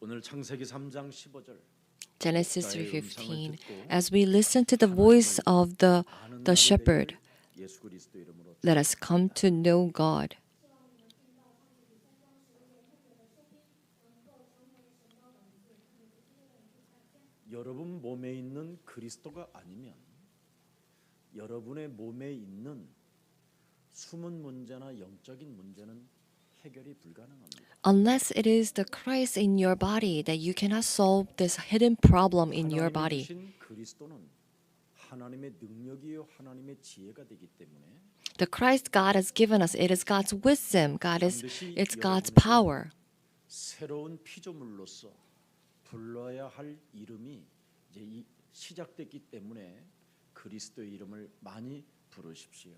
오늘 창세기 3장 15절 Genesis 3:15. As we listen to the voice of the shepherd, 예수 그리스도 이름으로 let us come to know God. 여러분 몸에 있는 그리스도가 아니면 여러분의 몸에 있는 숨은 문제나 영적인 문제는 해결이 불가능합니다. Unless it is the Christ in your body that you cannot solve this hidden problem in your 하나님이 body. 주신 그리스도는 하나님의 능력이요 하나님의 지혜가 되기 때문에 The Christ God has given us, it is God's wisdom. 반드시 It's God's 여러분에게 power. 새로운 피조물로서 불러야 할 이름이 이제 시작됐기 때문에 그리스도의 이름을 많이 부르십시오.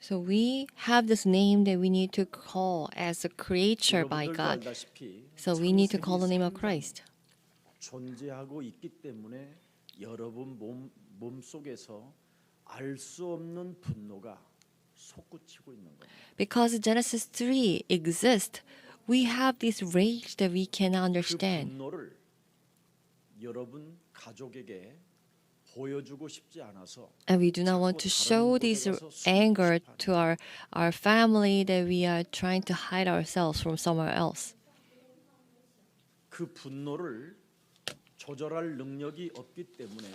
So we have this name that we need to call as a creature by 여러분들도 God. 알다시피 So we need to call the name of 창세기 Christ. 3장 존재하고 있기 때문에 여러분 몸 속에서 알 수 없는 분노가 솟구치고 있는 겁니다. Because Genesis 3 exists, we have this rage that we cannot 그 understand. 분노를 여러분 가족에게 보여주고 싶지 않아서 And we do not want to show this anger to our family that we are trying to hide ourselves from somewhere else. 그 분노를 조절할 능력이 없기 때문에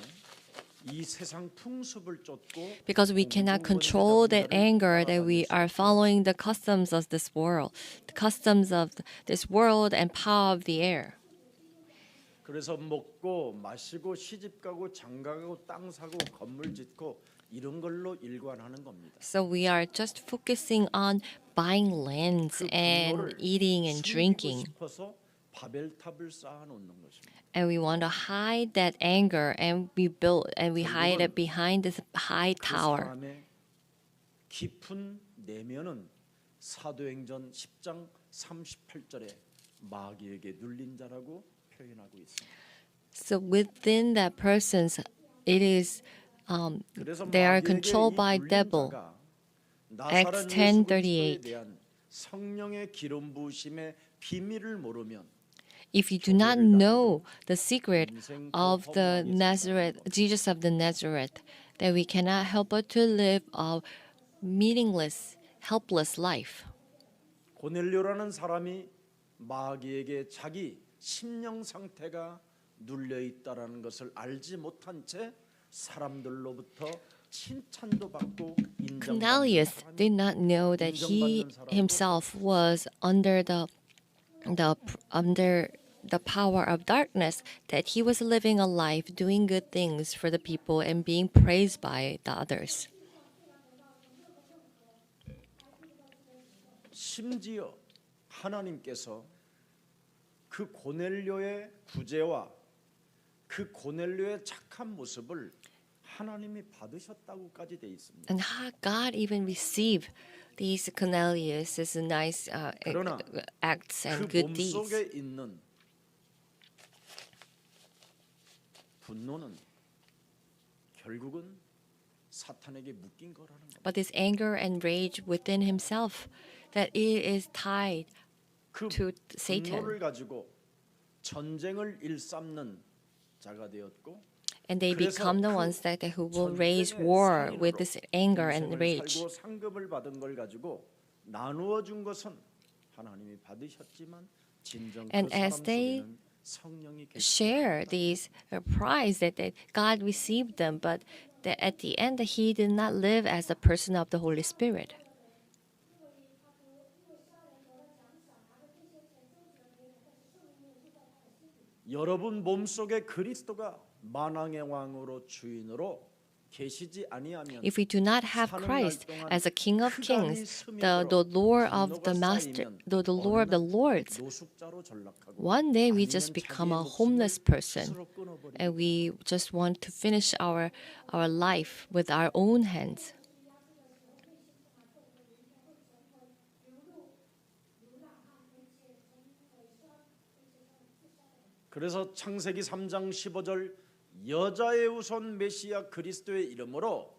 이 세상 풍습을 쫓고 Because we cannot control that anger that we are following the customs of this world, the customs of this world and power of the air. 그래서 먹고 마시고 시집 가고 장가 가고 땅 사고 건물 짓고 이런 걸로 일관하는 겁니다. So we are just focusing on buying lands 그 and 분노를 eating and 숨기고 drinking. 싶어서 바벨탑을 쌓아 놓는 것입니다. And we want to hide that anger and we hide it behind this high 그 tower. 사람의 깊은 내면은 사도행전 10장 38절에 마귀에게 눌린 자라고 표현하고 있습니다. So within that person's, it is 그래서 they are 마귀에게 controlled 이 by 눌린 devil. 자가 Acts 나사렛 예수 10:38. 그리스도에 대한 성령의 기름 부으심의 비밀을 모르면 If you do not know the secret of the Nazareth, Jesus of the Nazareth, then we cannot help but to live a meaningless, helpless life. 고넬료라는 사람이 마귀에게 자기 심령 상태가 눌려 있다라는 것을 알지 못한 채 사람들로부터 칭찬도 받고 인정받는 Cornelius 사람이 did not know that he himself was under the power of darkness, that he was living a life doing good things for the people and being praised by the others. 심지어 하나님께서 그 고넬료의 구제와 그 고넬료의 착한 모습을 하나님이 받으셨다고까지 돼 있습니다. And God even received these Cornelius' nice 그러나 acts and 그 good deeds. 몸속에 있는 분노는 결국은 사탄에게 묶인 거라는 겁니다. But this anger and rage within himself, that it is tied 그 to Satan. 분노를 가지고 전쟁을 일삼는 자가 되었고 And they 그래서 become the 그 ones who will raise 전쟁의 war 상인으로 with this anger and 인생을 rage. 살고 상급을 받은 걸 가지고 나누어 준 것은 하나님이 받으셨지만 진정 그 And 사람 as they 속에는 성령이 share these prize that God received them, but that at the end that he did not live as a person of the Holy Spirit. 여러분 몸속에 그리스도가 만왕의 왕으로 주인으로 계시지 아니하면 If we do not have Christ as a King of Kings, the Lord of the Master, the Lord of the Lords, 노숙자로 전락하고 one day we 아니면 just become 자기의 a homeless 목숨을 person, 스스로 끊어버리고 and we just want to finish our life with our own hands. 그래서 창세기 3장 15절 여자의 후손 메시아 그리스도의 이름으로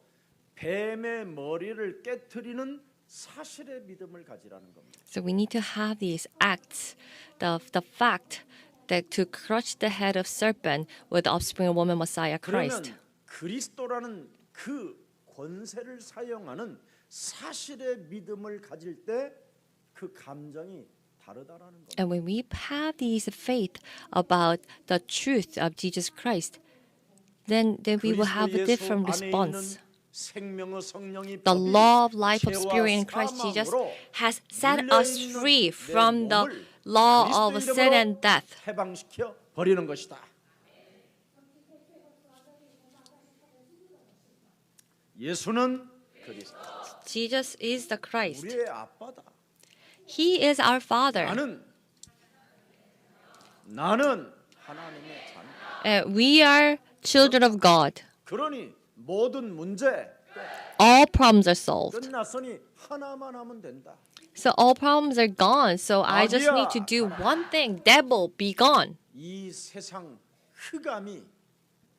뱀의 머리를 깨트리는 사실의 믿음을 가지라는 겁니다. So we need to have these acts, the fact that to crush the head of serpent with the offspring of woman Messiah Christ. 그러면 그리스도라는 그 권세를 사용하는 사실의 믿음을 가질 때 그 감정이 다르다라는 겁니다. And when we have these faith about the truth of Jesus Christ, then we will have a different response. 생명의 성령이 The law of life of spirit in Christ Jesus has set us free from the law of sin and death. 해방시켜 버리는 것이다. 예수는 그리스도. Jesus is the Christ. 우리의 아빠다. He is our Father. 나는 하나님의 자녀다. And we are children of God. 그러니 모든 문제 All problems are solved. 끝났으니 하나만 하면 된다. So all problems are gone. So I just need to do one thing. Devil, be gone. 이 세상 흑암이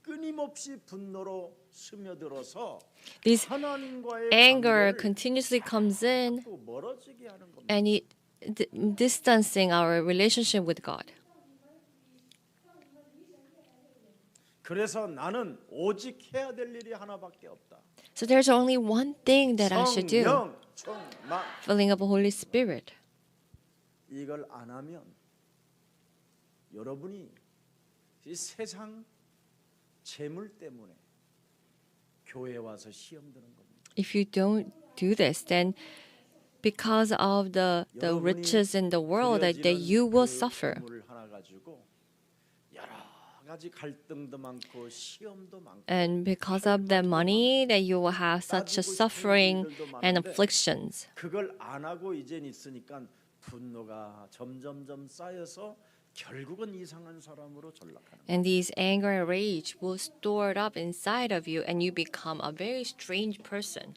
끊임없이 분노로 스며들어서 This 하나님과의 anger 관계를 continuously comes in 자꾸 멀어지게 하는 겁니다. and it distancing our relationship with God. 그래서 나는 오직 해야 될 일이 하나밖에 없다. So there's only one thing that I should do. 성령 충만. Filling of the Holy Spirit. 이걸 안 하면 여러분이 이 세상 재물 때문에 교회 와서 시험 드는 겁니다. If you don't do this, then because of the riches in the world that you will suffer. 재물을 하나 가지고 여러 가지 갈등도 많고 시험도 많고 And because of that money, that you will have such a suffering and afflictions. 그걸 안 하고 이젠 있으니까 분노가 점점점 쌓여서 결국은 이상한 사람으로 전락하는 거예요. And these anger and rage will store it up inside of you and you become a very strange person.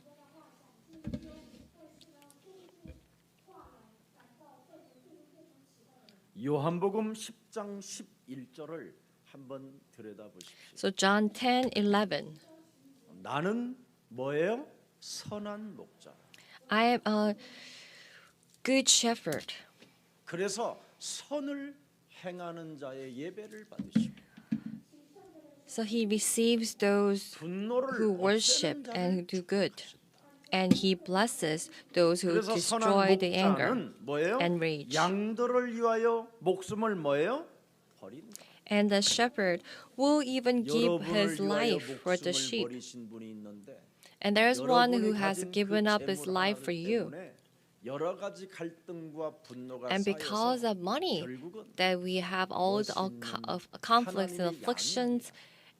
요한복음 10장 11절을 한번 들여다보십시오. So John 10:11. 나는 뭐예요? 선한 목자. I am a good shepherd. 그래서 선을 행하는 자의 예배를 받으시고 So he receives those 분노를 who worship 없애는 and who 자를 do good. And he blesses those who 그래서 destroy 선한 the anger 목자는 뭐예요? and rage. 양들을 위하여 목숨을 뭐예요? 버린다. And the shepherd will even give 여러분을 his 위하여 life for the 목숨을 sheep. 버리신 분이 있는데 And there is one who 여러분이 has 가진 given 그 up his 재물 life 하나 for you. 때문에 여러 가지 갈등과 분노가 And because 쌓여서 of money, 결국은 that we have all the conflicts and afflictions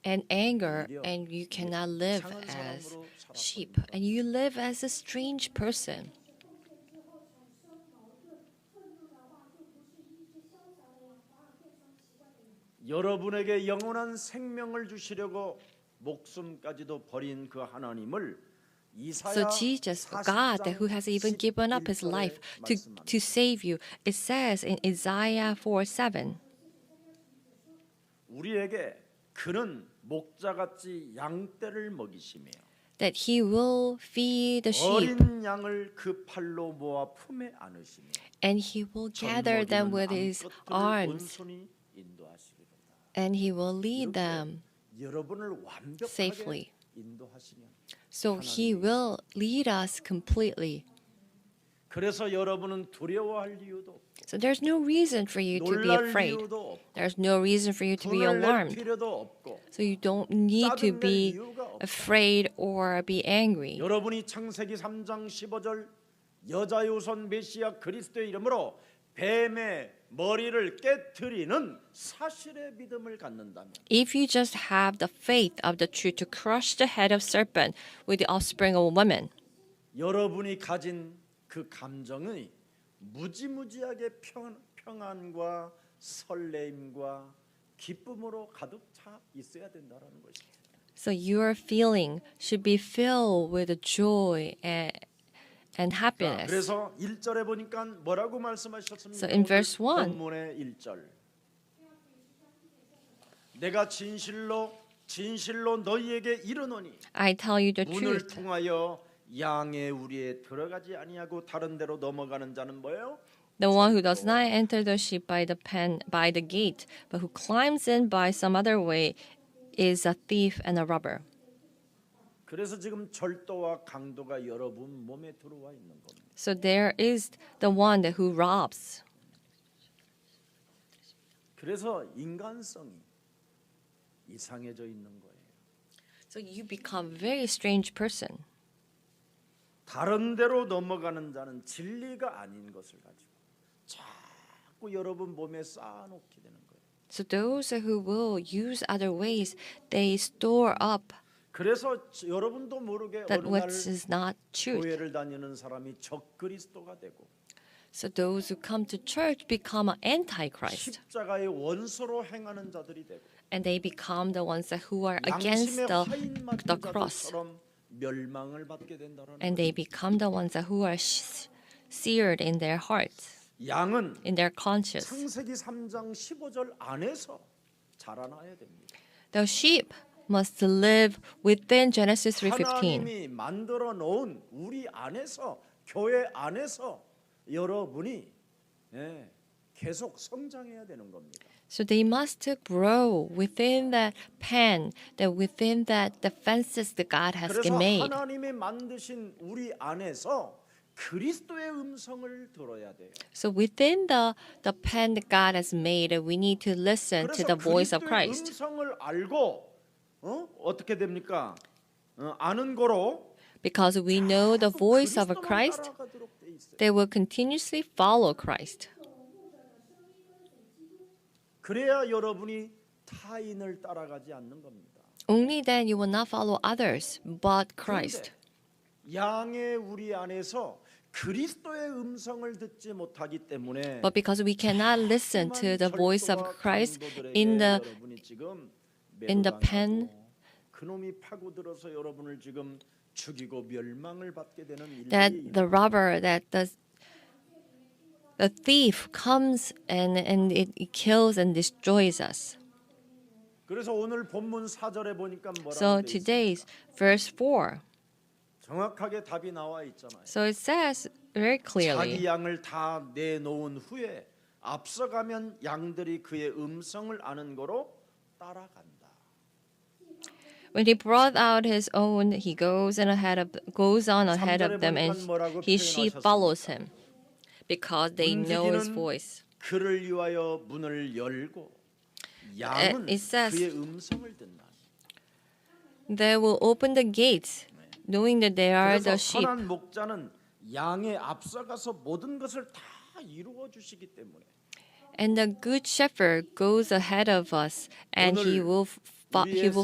and anger, and you cannot live as sheep, and you live as a strange person. 여러분에게 영원한 생명을 주시려고 목숨까지도 버린 그 하나님을 So Jesus, God, that who has even given up his life to save you, it says in Isaiah 4:7. 우리에게 그는 목자같이 양떼를 먹이시며 That he will feed the sheep, 어린 양을 그 팔로 모아 품에 안으시며 and he will gather them with his arms, 온손히 인도하시리로다. and he will lead them 여러분을 완벽하게 safely. 인도하시면 So he will lead us completely. 그래서 여러분은 두려워할 이유도 없고 So there's no reason for you to be 놀랄 afraid. 이유도 없고 There's no reason for you to be 분을 낼 alarmed. 필요도 없고 So you don't need to 짜증낼 be 이유가 없고 afraid or be angry. 여러분이 창세기 3장 15절 여자의 우선 메시아 그리스도의 이름으로 뱀의 머리를 깨트리는 사실의 믿음을 갖는다면 If you just have the faith of the truth to crush the head of serpent with the offspring of woman, 여러분이 가진 그 감정이 무지무지하게 평안과 설레임과 기쁨으로 가득 차 있어야 된다는 것입니다. so your feeling should be filled with joy and 자, happiness. 그래서 1절에 보니까 뭐라고 말씀하셨습니까? So in verse 1. 본문의 1절. 내가 진실로 너희에게 이르노니 I tell you the 문을 truth. 통하여 양의 우리에 들어가지 아니하고 다른 데로 넘어가는 자는 뭐예요? The one who does not enter the sheep by the pen by the gate, but who climbs in by some other way, is a thief and a robber. 그래서 지금 절도와 강도가 여러분 몸에 들어와 있는 겁니다. So there is the one that who robs. 그래서 인간성이 이상해져 있는 거예요. So you become a very strange person. 다른 데로 넘어가는 자는 진리가 아닌 것을 가지고 자꾸 여러분 몸에 쌓아놓게 되는 거예요. So those who will use other ways, they store up 그래서 여러분도 모르게 that 어느 날 what is not truth. 교회를 다니는 사람이 적그리스도가 되고 So those who come to church become an antichrist, 십자가의 원수로 행하는 자들이 되고 and they become the ones who are against 양심의 the 화인 맞은 cross, 자들처럼 멸망을 받게 된다는 and they become the ones who are seared in their hearts, 양은 in their conscience. 창세기 3장 15절 안에서 자라나야 됩니다. The sheep must live within Genesis 3:15. 하나님이 만들어 놓은 우리 안에서 교회 안에서 여러분이 계속 성장해야 되는 겁니다. So they must grow within that pen, that within that the fences that God has 그래서 made. 하나님이 만드신 우리 안에서 그리스도의 음성을 들어야 돼요. So within the pen that God has made, we need to listen to 그래서 the voice of 그리스도의 Christ. 음성을 알고 어떻게 됩니까? 아는 거로 Because we know the voice of 그리스도만 Christ, 따라가도록 돼 있어요. they will continuously follow Christ. 그래야 여러분이 타인을 따라가지 않는 겁니다. Only then you will not follow others, but Christ. 그런데 양의 우리 안에서 그리스도의 음성을 듣지 못하기 때문에 But because we cannot listen to the voice of Christ in the pen, 그놈이 파고들어서 여러분을 지금 죽이고 멸망을 받게 되는 that 일들이 the robber, that the thief comes and it kills and destroys us. 그래서 오늘 본문 4절에 보니까 So 뭐라고 돼 today's 있습니까? verse 4. 정확하게 답이 나와 있잖아요. So it says very 자기 clearly, 양을 다 내놓은 후에 앞서가면 양들이 그의 음성을 아는 거로 따라간다. when he brought out his own, he goes on ahead of them, and his sheep follows him, because they know his voice. 그를 위하여 문을 열고 양은 It says- 그의 음성을 듣나. They will open the gates, knowing that they are 그래서 the sheep. 선한 목자는 양에 앞서가서 모든 것을 다 이루어 주시기 때문에 And the good shepherd goes ahead of us, and he will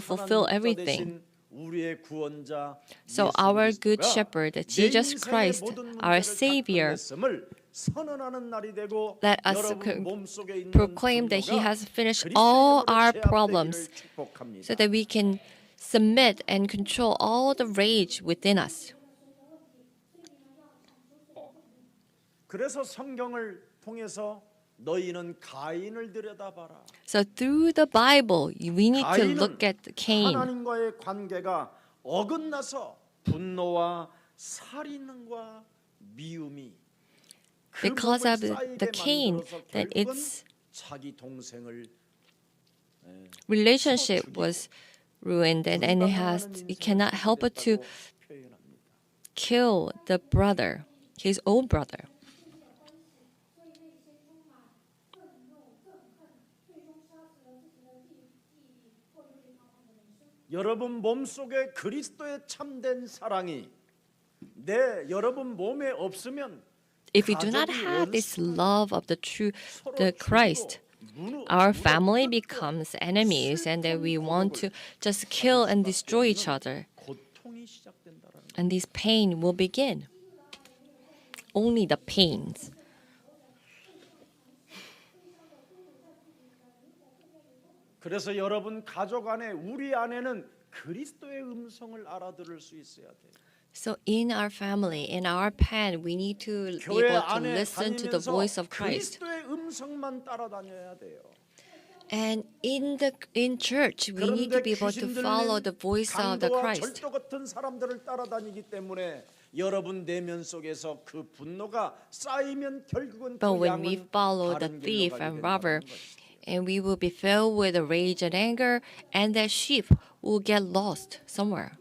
fulfill everything. 우리의 구원자 So 예수 our good 그리스도가 shepherd, 내 Jesus 인생의 Christ, 모든 our 문제를 다 Savior, 끝냈음을 선언하는 날이 되고 let us 여러분 몸속에 있는 proclaim that he 분노가 has finished 그리스도의 all 이름으로 our 제압되기를 problems, 축복합니다. so that we can submit and control all the rage within us. 그래서 성경을 통해서 너희는 가인을 들여다봐라. So through the Bible, we need to 가인은 look at Cain, 하나님과의 관계가 어긋나서 분노와 살인과 미움이 그 because 몸을 of 쌓이게 the Cain, 만들어서 that 결국은 its 자기 동생을 relationship was ruined, and it cannot help but to 표현합니다. kill the brother, his own brother. 여러분 몸속에 그리스도의 참된 사랑이 여러분 몸에 없으면 If we do not have this love of the Christ, our family becomes enemies, and then we want to just kill and destroy each other, 고통이 시작된다라는 거예요. and this pain will begin. Only the pains. 그래서 여러분 가족 안에 우리 안에는 그리스도의 음성을 알아들을 수 있어야 돼요. So in our family, in our pen, we need to be 교회 able to 안에 listen to the 다니면서 voice of Christ. 그리스도의 음성만 따라다녀야 돼요. And in church, we need to 그런데 be able to 귀신 follow 들린 the voice of the 강도와 Christ. 절도 같은 사람들을 따라다니기 때문에 여러분 내면 속에서 그 분노가 쌓이면 결국은 But 그 when we 양은 follow the 다른 길로 thief 가게 and 된다는 robber, 것이죠. and we will be filled with rage and anger, and that sheep will get lost somewhere.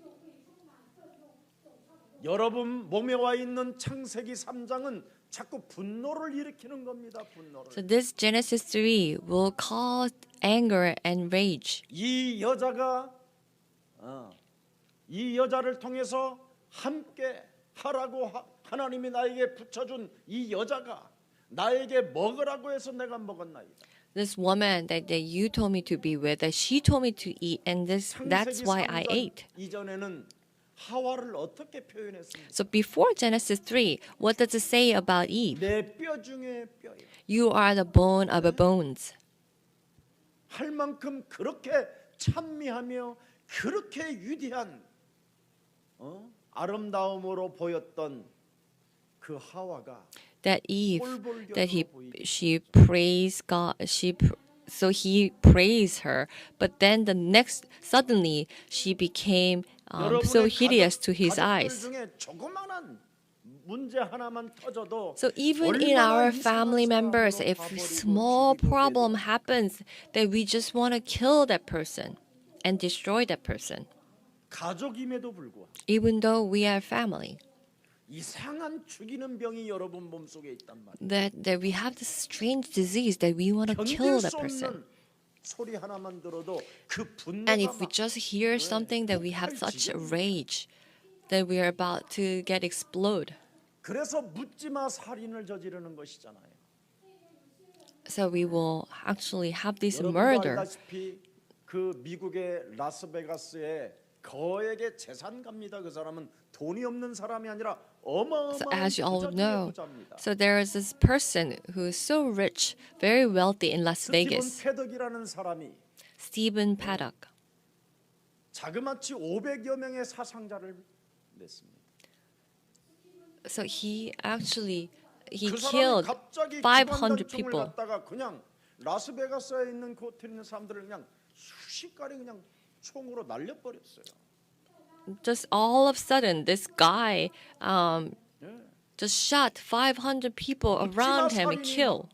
여러분 몸에 와 있는 창세기 3장은 자꾸 분노를 일으키는 겁니다. 분노를. So this Genesis 3 will cause anger and rage. 이 여자가 이 여자를 통해서 함께 하라고 하나님이 나에게 붙여준 이 여자가 나에게 먹으라고 해서 내가 먹었나이다. This woman that you told me to be with, that she told me to eat, and that's 창세기 why I 3장 ate. 이전에는 하와를 어떻게 표현했습니까? So before Genesis 3, what does it say about Eve? 내 뼈 중에 뼈야. You are the bone of her bones. 할 만큼 그렇게 찬미하며 그렇게 위대한 아름다움으로 보였던 그 하와가 That Eve, 꼴보기로 that 보이고 she praised God, so he praised her, but then suddenly she became so hideous to his 가족들 eyes. 중에 조그만한 문제 하나만 터져도 So even in 얼마나 our 이상한 family members, 사람으로 if 가버리고 small 죽이고 problem 그래도 happens, that we just want to kill that person and destroy that person, 가족임에도 불구하고 even though we are family. 이상한 죽이는 병이 여러분 몸속에 있단 말이에요. That we have this strange disease that we want to kill 견딜 that 수 person. 없는 소리 하나만 들어도 그 And 분노가 if we 막 just hear something that we have such a rage that we are about to get explode. 그래서 묻지마 살인을 저지르는 것이잖아요. So we will actually have this 여러분도 murder. 알다시피 그 미국의 라스베가스에 거액의 재산 갑니다. 그 사람은 돈이 없는 사람이 아니라 So 어마어마한 as you all 부자 중에 know, 부자입니다. so there is this person who is so rich, very wealthy in Las 스티븐 Vegas, 패덕이라는 사람이 Stephen Paddock. 자그마치 500여 명의 사상자를 냈습니다. So he 그 사람이 killed 갑자기 500 기관단총을 people. 갖다가 그냥 라스베가스에 있는 그 호텔에 있는 사람들을 그냥 수십가리 그냥 총으로 날려버렸어요. Just all of a sudden, this guy 예. just shot 500 people around him and killed.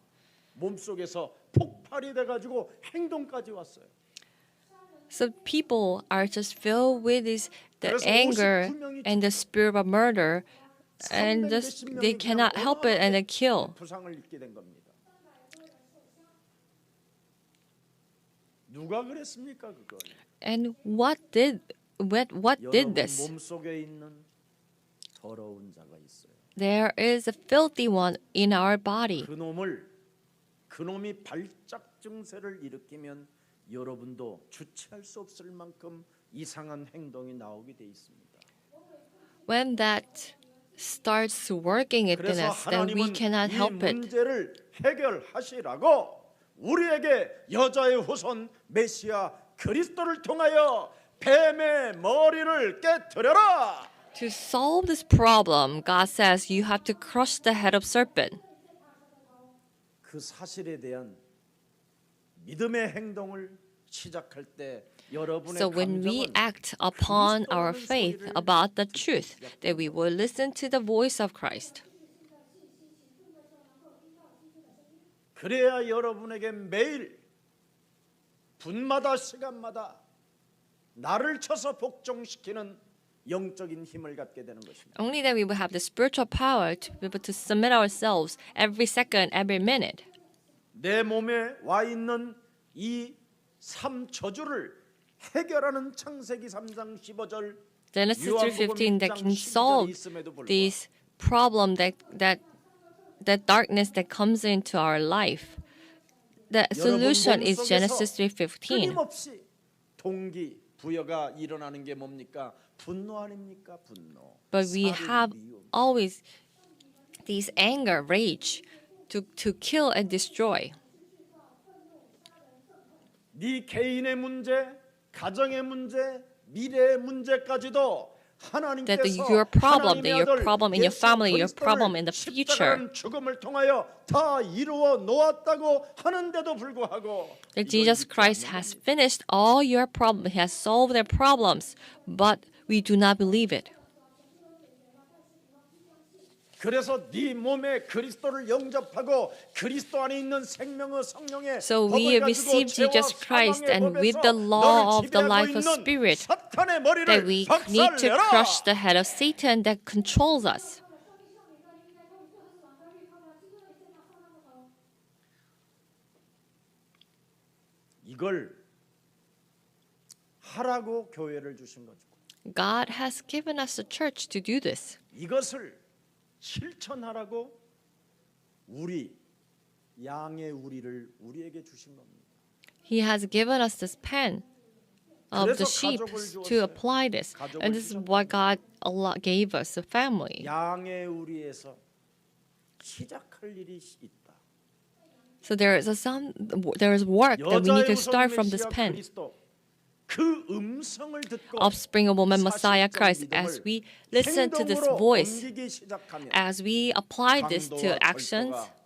몸속에서 폭발이 돼가지고 행동까지 왔어요. So people are just filled with the 그래서 anger 59명이 and the spirit of murder, and just they cannot help it and they kill. 부상을 입게 된 겁니다. 누가 그랬습니까 그걸? And what did 여러분 this? 몸속에 있는 더러운 자가 있어요. There is a filthy one in our body. 그놈이 발작 증세를 일으키면 여러분도 주체할 수 없을 만큼 이상한 행동이 나오게 돼 있습니다. When that starts working within 그래서 us, then we 하나님은 cannot 이 help it. 문제를 해결하시라고 우리에게 여자의 후손 메시아 그리스도를 통하여 뱀의 머리를 깨뜨려라. To solve this problem, God says you have to crush the head of serpent. 그 사실에 대한 믿음의 행동을 시작할 때 여러분의 So when we 감정은 act upon our 그리스도라는 faith 소리를 about the 듣기 truth, that we will listen to the voice of Christ. 그래야 여러분에게 매일 분마다 시간마다 나를 쳐서 복종시키는 영적인 힘을 갖게 되는 것입니다. Only then we will have the spiritual power to be able to submit ourselves every second, every minute. 내 몸에 와 있는 이 3저주를 해결하는 창세기 3장 15절 Genesis 3:15 that can solve 있음에도 불구하고 this problem that darkness that comes into our life. The solution is Genesis 3:15. 끊임없이 동기 부여가 일어나는 게 뭡니까? 분노 아닙니까? 분노. But we 살인, have 미움. always this anger, rage to kill and destroy. 네 개인의 문제, 가정의 문제, 미래의 문제까지도 하나님께서 That your problem, 하나님의 that your 아들 problem in your 예수 family, your 그리스도를 problem in the future. 십자가는 죽음을 통하여 다 이루어 놓았다고 하는데도 불구하고 That 이걸 Jesus 믿지 Christ 않는 has finished all your problems, He has solved their problems, but we do not believe it. 그래서 네 몸에 그리스도를 영접하고 그리스도 안에 있는 생명의 성령의 So we 법을 가지고 receive 죄와 Jesus Christ, 사망의 and with 법에서 the law 너를 of the 지배하고 life of 있는 Spirit, 사탄의 that 머리를 we need to 박살내라. crush the head of Satan that controls us. 이걸 하라고 교회를 주신 거죠. God has given us a church to do this. 이것을 실천하라고 우리 양의 우리를 우리에게 주신 겁니다. He has given us this pen of the 그래서 sheep 가족을 to 주었어요. apply this. 가족을 And this is 주셨다. why God gave us a family. 양의 우리에서 시작할 일이 있다. So there is work that we need 여자의 to start 우선 from this 메시아 pen. 그리스도 그 음성을 듣고 Offspring of woman Messiah 사실적 Christ, 믿음을 as we listen to this 행동으로 voice, 옮기기 시작하면 as we apply this to 강도와 actions, 절도가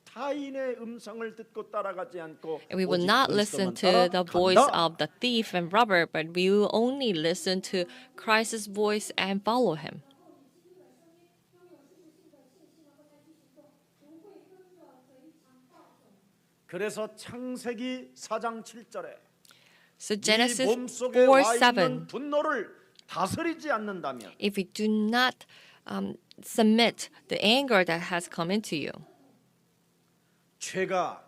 타인의 음성을 듣고 따라가지 않고 and we will 오직 not 그리스도만 listen to the voice 따라간다. of the thief and robber, but we will only listen to Christ's voice and follow him. 그래서 창세기 4장 7절에 So 네 Genesis 몸속에 4:7. 와 있는 분노를 다스리지 않는다면 If you do not submit the anger that has come into you, 죄가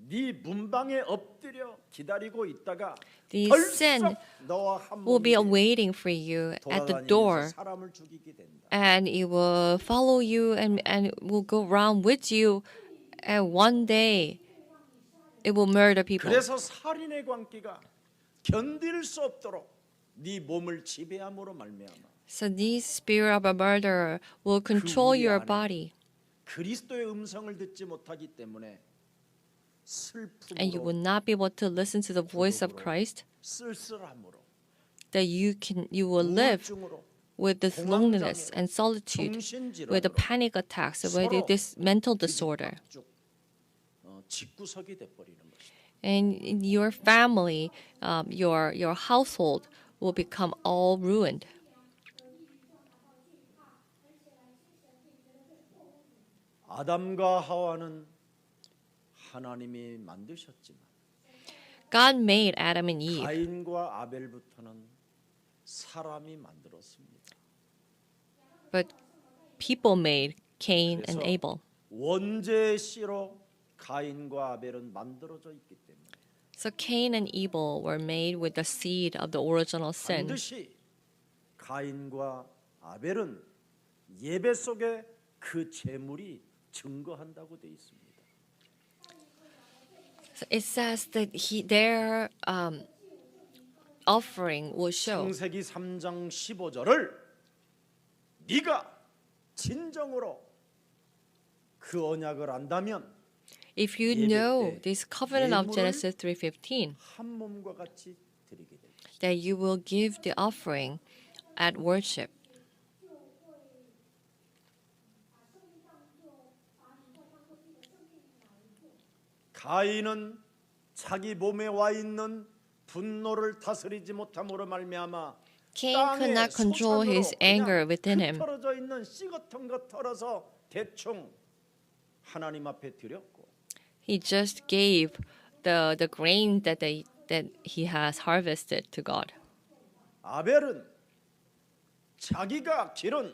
네 문방에 엎드려 기다리고 있다가 the 벌써 sin 너와 한 will be 몸이 awaiting for you at the 돌아다니면서 door, 사람을 죽이게 된다. and it will follow you and will go around with you, and one day it will murder people. 그래서 살인의 광기가 견딜 수 없도록 네 몸을 지배함으로 말미암아 So this spirit of a murderer will control 우리 your 안에 body, 그리스도의 음성을 듣지 못하기 때문에 and you will 슬픔으로 not be able to listen to the voice of Christ. 쓸쓸함으로 That you will live 우울증으로 with this loneliness and solitude, with the 정신질환으로 panic attacks, with 서로 this mental disorder. 쭉 집구석이 돼버리는 것이다. And in your family, your household will become all ruined. 아담과 하와는 하나님이 만드셨지만 God made Adam and Eve, 가인과 아벨부터는 사람이 만들었습니다. but people made Cain and 그래서 Abel. 원죄의 씨로 가인과 아벨은 만들어져 있기 때문에 So Cain and Abel were made with the seed of the original sin. 반드시 가인과 아벨은 예배 속에 그 제물이 증거한다고 돼 있습니다. So it says that their offering will show. 창세기 3장 15절을 네가 진정으로 그 언약을 안다면 If you 예배 know 때 this covenant of 예물을 Genesis 3:15, 한 몸과 같이 드리게 될 것이다. that you will give the offering at worship. 가인은 자기 몸에 와 있는 분노를 다스리지 못함으로 말미암아 Cain could not control his anger within him. 털어져 있는 씨 같은 거 털어서 대충 하나님 앞에 드렸고 He just gave the grain that he has harvested to God. 아벨은 자기가 기른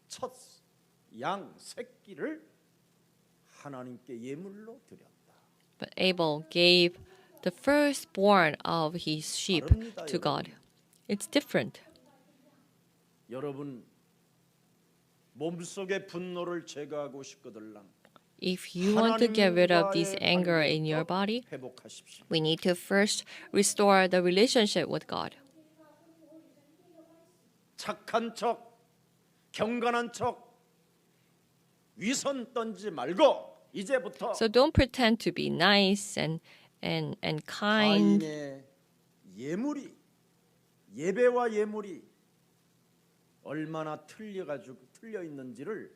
첫 양 새끼를 하나님께 예물로 드렸다. But Abel gave the firstborn of his sheep 다릅니다, to God. 여러분. It's different. 여러분 몸속의 분노를 제거하고 싶거들랑 If you want to get rid of this 하나님과의 anger in your 관계부터 body, 회복하십시오. we need to first restore the relationship with God. 착한 척, 경건한 척, 위선 던지 말고 이제부터 So don't pretend to be nice and kind. 가인의 예물이 예배와 예물이 얼마나 틀려 있는지를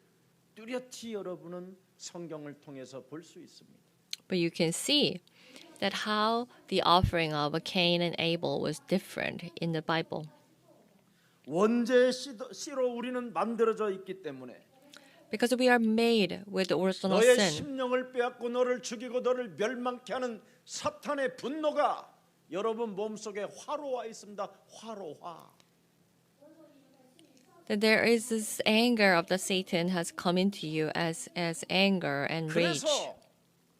뚜렷이 여러분은 성경을 통해서 볼 수 있습니다. But you can see that how the offering of Cain and Abel was different in the Bible. 원죄의 씨로 우리는 만들어져 있기 때문에 Because we are made with original 너의 sin. 심령을 빼앗고 너를 죽이고 너를 멸망케 하는 사탄의 분노가 여러분 몸속에 화로 와 있습니다. 화로화. That there is this anger of the Satan has come into you as anger and rage. 그래서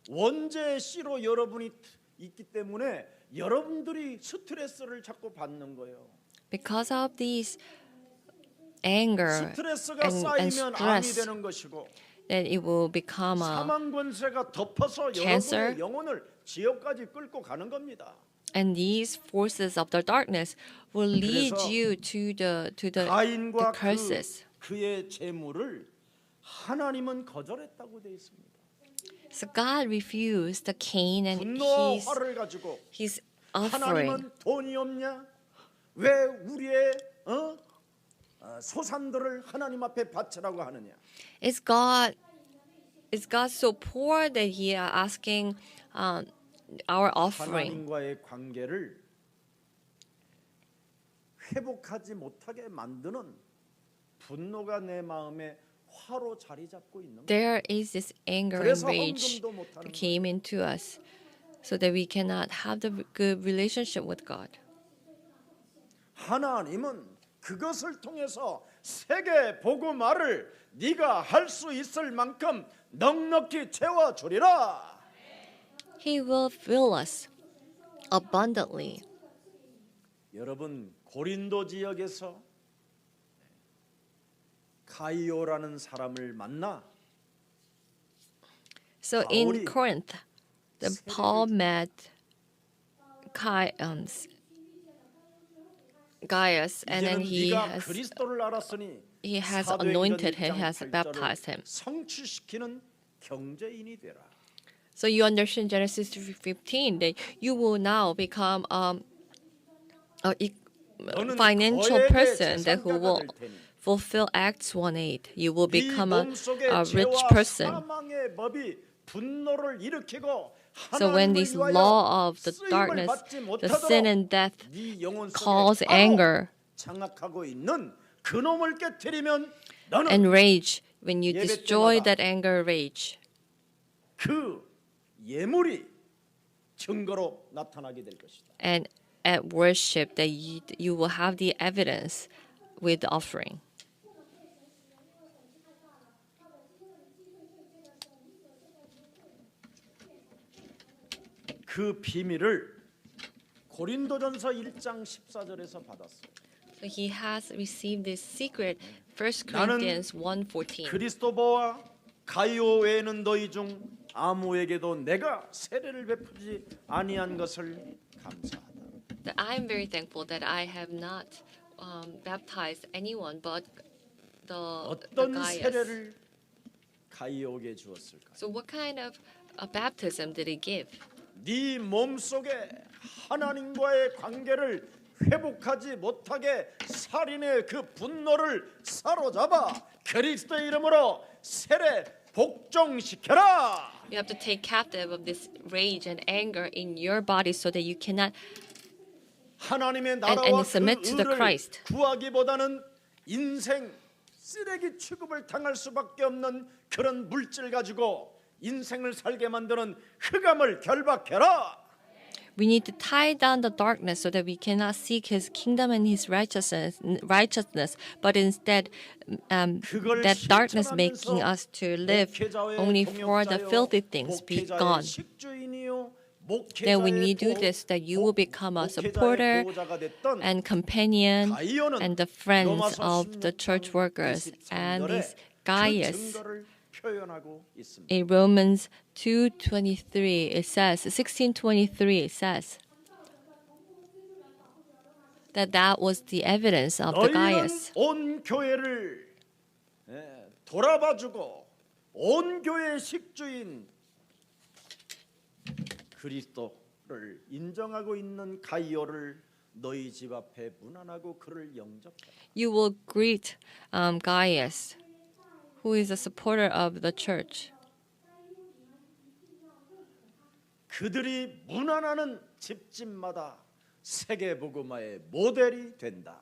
원죄의 씨로 여러분이 있기 때문에 여러분들이 스트레스를 자꾸 받는 거예요. Because of these anger 스트레스가 and 쌓이면 암이 stress, 되는 것이고 that it will become a 사망 권세가 덮어서 cancer. 여러분의 영혼을 지옥까지 끌고 가는 겁니다. and these forces of the darkness will lead 그래서 you to the 가인과 curses. 그의 재물을 하나님은 거절했다고 되어 있습니다. So God refused the Cain and 분노와 화를 가지고 his offering. 하나님은 돈이 없냐? 왜 우리의 소산들을 하나님 앞에 바치라고 하느냐? Is God so poor that He are asking our offering? 하나님과의 관계를 회복하지 못하게 만드는 분노가 내 마음에 화로 자리 잡고 있는 거예요. There is this anger and 그래서 rage 헌금도 못하는 that came into us, so that we cannot have the good relationship with God. 하나님은 그것을 통해서 세계 복음화를 네가 할 수 있을 만큼 넉넉히 채워 주리라. He will fill us abundantly. 여러분 고린도 지역에서 가이오라는 사람을 만나 So in 바울이 Corinth, the Paul met Gaius, and then 이제는 네가 그리스도를 알았으니 he has 사도행전 anointed him, 1장 he has 8절을 baptized him. 성취시키는 경제인이 되라. So you understand Genesis 3:15 that you will now become a 너는 financial 거액의 person that who 재산가가 will 될 테니 fulfill Acts 1:8. You will 네 become a 몸속의 rich 죄와 person. 사망의 법이 분노를 일으키고 So when this law of the darkness, the sin and death 네 영혼 cause 속에 anger 장악하고 있는 그놈을 깨뜨리면 너는 and rage, when you 예배 destroy 때마다 that anger and rage, 그 예물이 증거로 나타나게 될 것이다. and at worship, that you will have the evidence with the offering. 그 비밀을 고린도전서 1장 14절에서 받았어요. So he has received this secret. 1 나는 Corinthians 1:14. 그리스도보와 가이오 외에는 너희 중 아무에게도 내가 세례를 베푸지 아니한 것을 감사하다. That I am very thankful that I have not baptized anyone but the 어떤 Gaius. 세례를 가이오에게 주었을까? So what kind of a baptism did he give? 네 몸속에 하나님과의 관계를 회복하지 못하게 살인의 그 분노를 사로잡아 그리스도의 이름으로 세례 복종시켜라. You have to take captive of this rage and anger in your body so that you cannot 하나님의 and 나라와 그 submit to the 의를 Christ. 구하기보다는 인생 쓰레기 취급을 당할 수밖에 없는 그런 물질 가지고 인생을 살게 만드는 흑암을 결박해라. We need to tie down the darkness so that we cannot seek His kingdom and His righteousness, but instead that darkness making us to live only for the filthy things be gone. Then when you do this, that you will become a supporter and companion and the friends of the church workers and these Gaius. In Romans 2:23, it says 16:23, it says that was the evidence of the 너희는 Gaius. 온 교회를 돌아봐주고 온 교회의 식주인 그리스도를 인정하고 있는 가이오를 너희 집 앞에 문안하고 그를 영접하라. You will greet Gaius, who is a supporter of the church. 그들이 문안하는 집집마다 세계 복음화의 모델이 된다.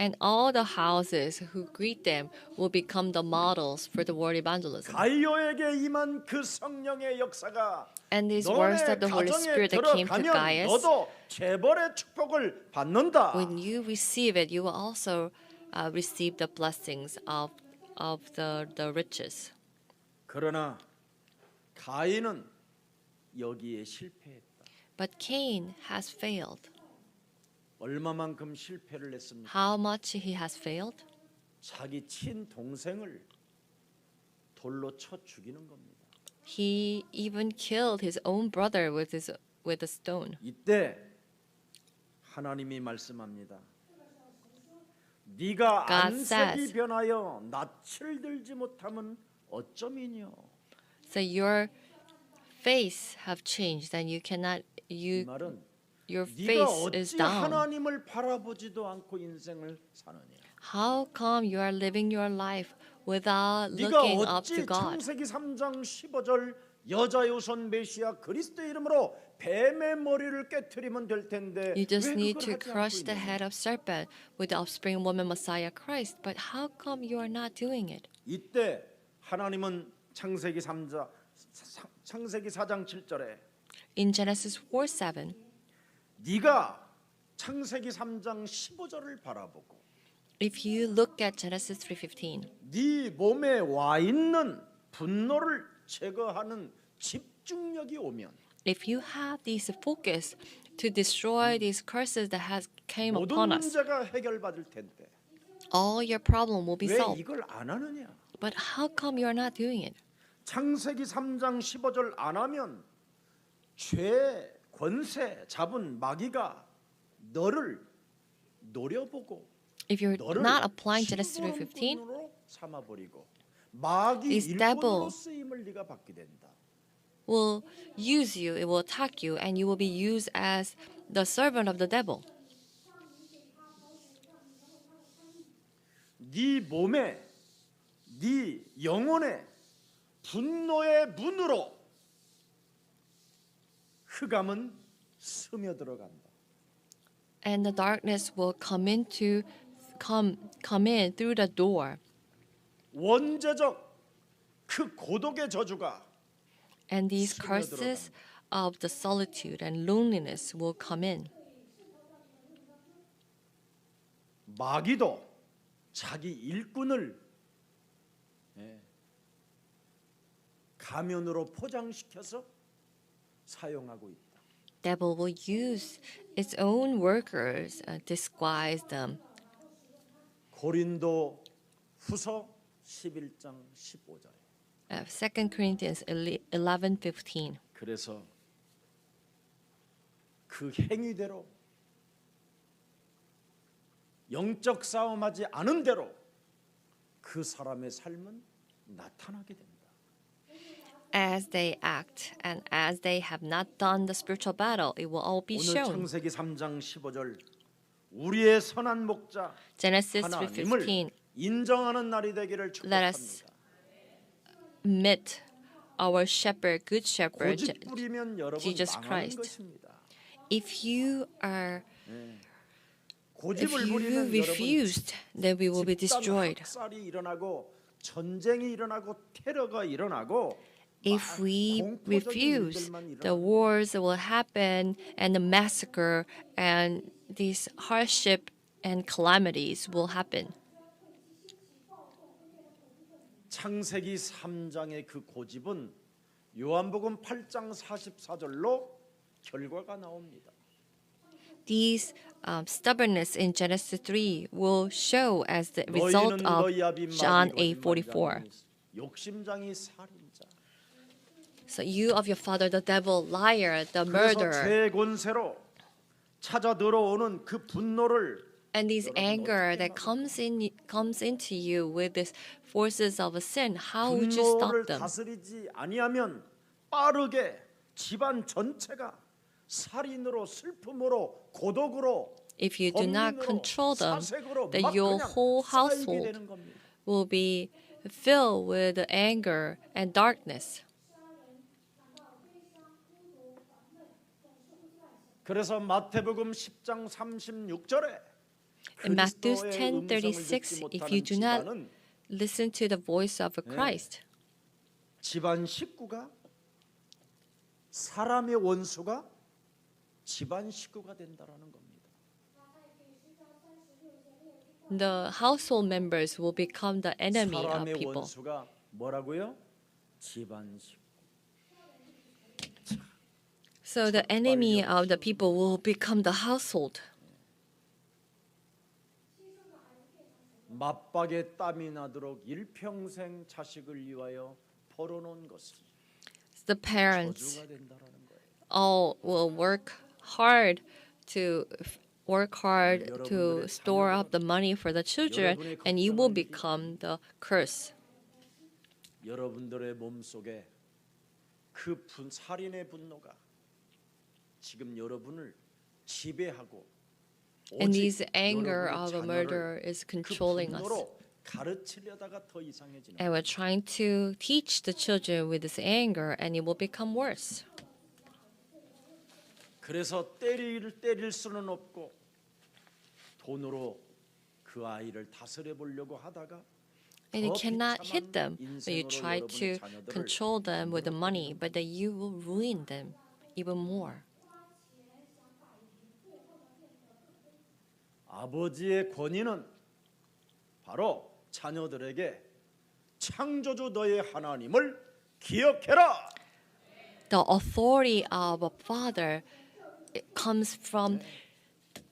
And all the houses who greet them will become the models for the world evangelism. 가이오에게 임한 그 성령의 역사가 And these words 너네 that the Holy 가정에 Spirit that came to 들어가면 Gaius, 너도 재벌의 축복을 받는다. when you receive it, you will also receive the blessings of the riches. 그러나 가인은 여기에 실패했다. But Cain has failed. 얼마만큼 실패를 했습니까? How much he has failed? 자기 친동생을 돌로 쳐 죽이는 겁니다. He even killed his own brother with a stone. 이때 하나님이 말씀합니다. 네가 God 안색이 says, 변하여 낯을 들지 못하면 어쩌미뇨. So your face have changed, and you cannot. 이 말은 Your 네가 face is 어찌 down. 하나님을 바라보지도 않고 인생을 사느냐. How come you are living your life without 네가 looking up to 어찌 God? 창세기 3장 15절 여자의 우선 메시아 그리스도 이름으로 뱀의 머리를 깨트리면 될 텐데 You just 왜 need 그걸 to 하지 crush 않고 the 있느냐. head of serpent with the offspring woman Messiah Christ. But how come you are not doing it? 이때 하나님은 창세기 4장 7절에 In Genesis 4:7, 네가 창세기 3장 15절을 바라보고 if you look at Genesis 3:15, 네 몸에 와 있는 분노를 제거하는 집중력이 오면 if you have this focus to destroy these curses that has came 모든 upon us, 문제가 해결받을 텐데 all your problem will be 왜 solved. 이걸 안 하느냐? But how come you are not doing it? 창세기 3장 15절 안 하면 죄 권세 잡은 마귀가 너를 노려보고 If you're 너를 not applying Genesis 3:15, 심부름꾼으로 삼아버리고 마귀 This 일꾼으로 devil 쓰임을 네가 받게 된다. will use you, it will attack you, and you will be used as the servant of the devil. 네 몸에 네 영혼에 분노의 문으로 흑암은 스며들어간다. And the darkness will come in through the door. 원죄적 그 고독의 저주가 And these 스며들어간다. curses of the solitude and loneliness will come in. 마귀도 자기 일꾼을 가면으로 포장시켜서 사용하고 있다. Devil will use its own workers, disguise them. 고린도 후서 11장 15절. 2 Corinthians 11:15. 그래서 그 행위대로 영적 싸움하지 않은 대로 그 사람의 삶은 나타나게 된다. As they act and as they have not done the spiritual battle, it will all be 오늘 shown. 창세기 3장 15절 우리의 선한 목자 Genesis 하나님을 3:15. 인정하는 날이 되기를 Let us 축복합니다. Meet our shepherd, good shepherd, 고집 부리면 여러분 Jesus 망하는 Christ. 것입니다. If you 고집을 부리면 refused, then we will be destroyed. 학살이 일어나고 전쟁이 일어나고 테러가 일어나고 If we 공포적인 refuse, 일들만 the 일어나고 wars will happen and the massacre and these hardship and calamities will happen. 창세기 3장의 그 고집은 요한복음 8장 44절로 결과가 나옵니다. These stubbornness in Genesis 3 will show as the result 너희는 of 너희 아비 John 마귀 8:44. 욕심장이 살인자. So you of your father, the devil, liar, the 그래서 murderer, 죄 권세로 찾아 들어오는 그 분노를 and this 여러분 anger 어떻게 that 막을 comes into you with these forces of a sin, how would you stop 분노를 them? 다스리지 아니하면 빠르게 집안 전체가 살인으로 슬픔으로 고독으로 If you do not 범민으로 control them, 사색으로 then 막 your 그냥 whole 쌓이게 household 되는 겁니다. will be filled with anger and darkness. 그래서 마태복음 10장 36절에 In Matthew 그리스도의 음성을 10:36, 듣지 if you 못하는 do not 집안은 listen to the voice of Christ, 집안 식구가 사람의 원수가 집안 식구가 된다라는 겁니다. the household members will become the enemy of 사람의 people. 원수가 뭐라고요? 집안 식구. So the enemy of the people will become the household. 맞박에 땀이 나도록 일평생 자식을 위하여 벌어놓은 것은 The parents 저주가 된다라는 거예요. all will work hard to store up the money for the children, and you will become the curse. 여러분들의 몸속에 그 살인의 분노가 지금 여러분을 지배하고 And 오직 this anger 여러분의 of a 자녀를 murderer is 그 controlling us. 분노로 가르치려다가 더 이상해지는 And we're trying to teach the children with this anger, and it will become worse. 그래서 때릴 수는 없고 돈으로 그 아이를 다스려 보려고 하다가 And you 더 cannot 비참한 hit them, but you 인생으로 try 여러분의 to 자녀들을 control them with the money, but that you will ruin them even more. 아버지의 권위는 바로 자녀들에게 창조주 너의 하나님을 기억해라. The authority of a father it comes from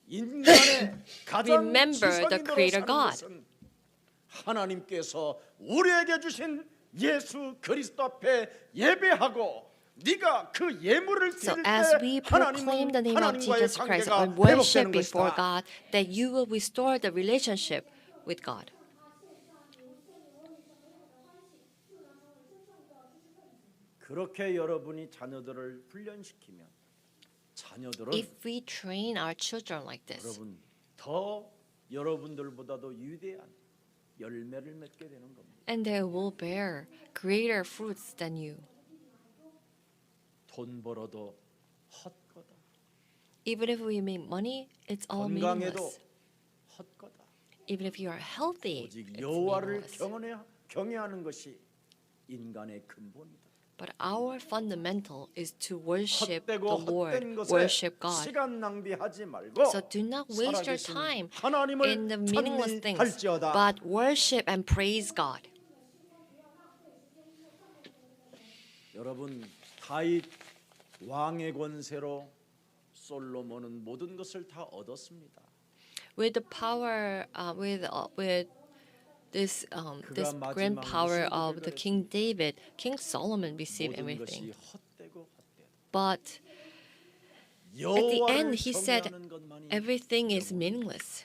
인간의 가장 Remember the 지성인으로 Creator 사는 God. 것은 하나님께서 우리에게 주신 예수 그리스도 앞에 예배하고 네가 그 예물을 So 드릴 as 때 we proclaim the name of 하나님과의 Jesus Christ 관계가 and worship 회복되는 before 것이다. God, that you will restore the relationship with God. 그렇게 여러분이 자녀들을 훈련시키면 자녀들은 If we train our children like this, 여러분 더 여러분들보다도 위대한 열매를 맺게 되는 겁니다. and they will bear greater fruits than you. 돈 벌어도 헛거다. Even if we make money, it's all 건강해도 meaningless. 헛거다. Even if you are healthy, 오직 it's 여호와를 meaningless. 경외하는 것이 인간의 근본이다. But our fundamental is to worship the 헛되고 Lord, 헛된 것에 worship God. 시간 낭비하지 말고 So do not waste your 살아계신 time 하나님을 in the meaningless things, 찬미할지어다. but worship and praise God. 여러분 다윗 왕의 권세로 솔로몬은 모든 것을 다 얻었습니다. With the power, with this this grand power of the King David, King Solomon received 모든 everything. 것이 헛되고 헛되다. But at the end, he said, everything is meaningless.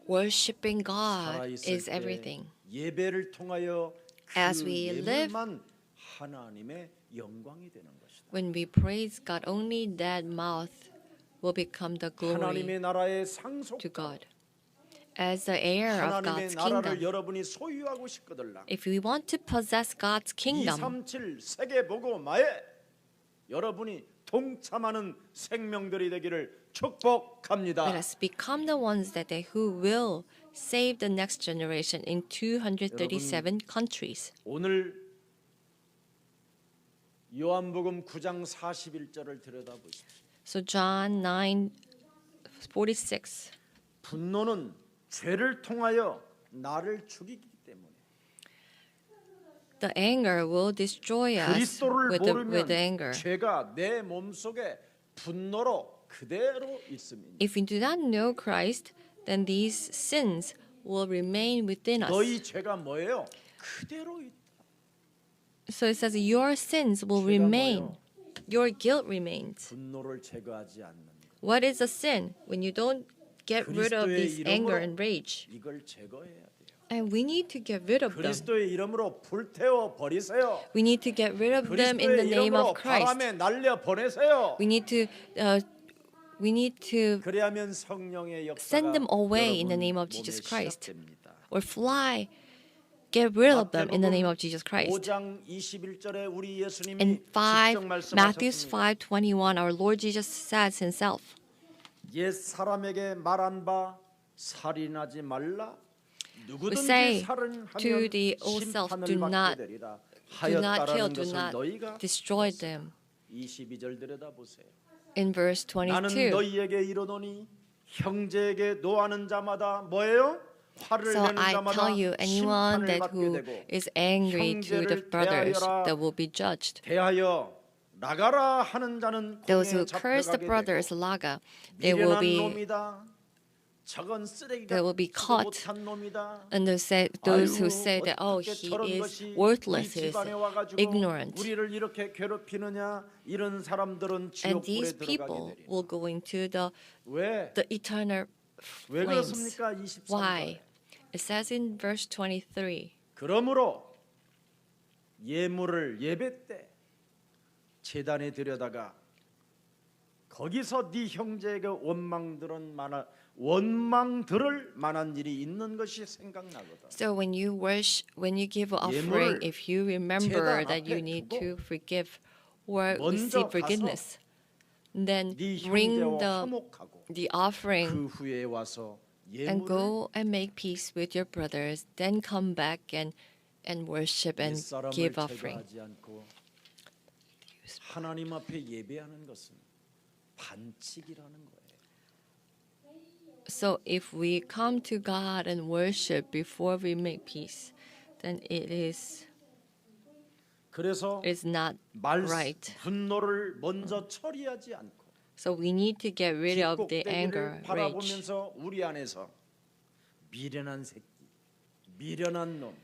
Worshiping God is everything. 예배를 통하여 그 As we live, 예물만 하나님의 영광이 되는 것이다. When we praise God, only that mouth will become the glory 하나님의 나라의 상속 to God. As the heir of 하나님의 God's 나라를 kingdom, 여러분이 소유하고 싶거들라. if we want to possess God's kingdom, 237 세계 복음화에 여러분이 동참하는 생명들이 되기를 축복합니다. let us become the ones who will save the next generation in 237 countries. 오늘 요한복음 9장 41절을 들여다보십시오. So John 9:46. 분노는 죄를 통하여 나를 죽이기 때문에 The anger will destroy us 그리스도를 with 모르면 anger. 죄가 내 몸속에 분노로 그대로 있음이니 If we do not know Christ, then these sins will remain within us. 너희 죄가 뭐예요? 그대로 있다. So it says your sins will 죄가 remain. 뭐예요? Your guilt remains. 분노를 제거하지 않는 것. What is a sin? When you don't get rid of 그리스도의 this anger 이름으로 and rage. 이걸 제거해야 돼요. And we need to get rid of them. 그리스도의 이름으로 불태워 버리세요. We need to get rid of them in the 그리스도의 name 이름으로 of Christ. 바람에 날려 보내세요. We need to 그래야면 성령의 역사가 send them away in the 여러분 name of 몸에 Jesus Christ. 시작됩니다. or fly. Get rid of them in the name of Jesus Christ. 5장 21절에 우리 예수님이 In 직접 Matthew 말씀하셨습니다. 5:21, our Lord Jesus says himself, 옛 사람에게 말한 바 살인하지 말라. We 누구든지 say to 살인하면 the old self, 심판을 do 받게 not 되리라. kill, 하였다라는 do 것을 not 너희가 destroy them. 22절 들여다보세요. In verse 나는 22. 너희에게 이르노니 형제에게 노하는 자마다 뭐예요? 화를 So 내는 I 자마다 tell you, anyone 심판을 that 받게 who 되고 is angry to the 형제를 brothers, 대하여라. that will be judged. 대하여 나가라 하는 자는 Those 공에 who curse the 잡혀가게 brothers, 되고 laga, they will 미련한 be 놈이다. 저건 쓰레기가 they will be 쓰도 caught. 못한 놈이다. And those who 아유, say that, oh, 어떻게 he 저런 is 것이 worthless, 우리 he is 집안에 와가지고 ignorant. 우리를 이렇게 괴롭히느냐 이런 사람들은 And 지옥불에 these 들어가게 people 되리라. will go into 왜? the eternal 왜 flames. 그렇습니까? 23절. Why? It says in verse 23. 그러므로 예물을 예배 때 제단에 들여다가 거기서 네 형제에게 원망들을 만한 일이 있는 것이 생각나거든. So when you give an offering, 예물을 if you remember 제단 that you 앞에 need 두고 to forgive or 먼저 receive forgiveness, then 네 bring 형제와 화목하고 the offering 그 후에 와서 and 예물을 go and make peace with your brothers. Then come back and worship and 옛사람을 give offering. 제거하지 않고 하나님 앞에 예배하는 것은 반칙이라는 거예요. So if we come to God and worship before we make peace, then it is 그래서 not right. 분노를 먼저 처리하지 않고 So we need to get rid of the anger, 꼭대기를 rage. 바라보면서 우리 안에서 미련한 새끼, 미련한 놈,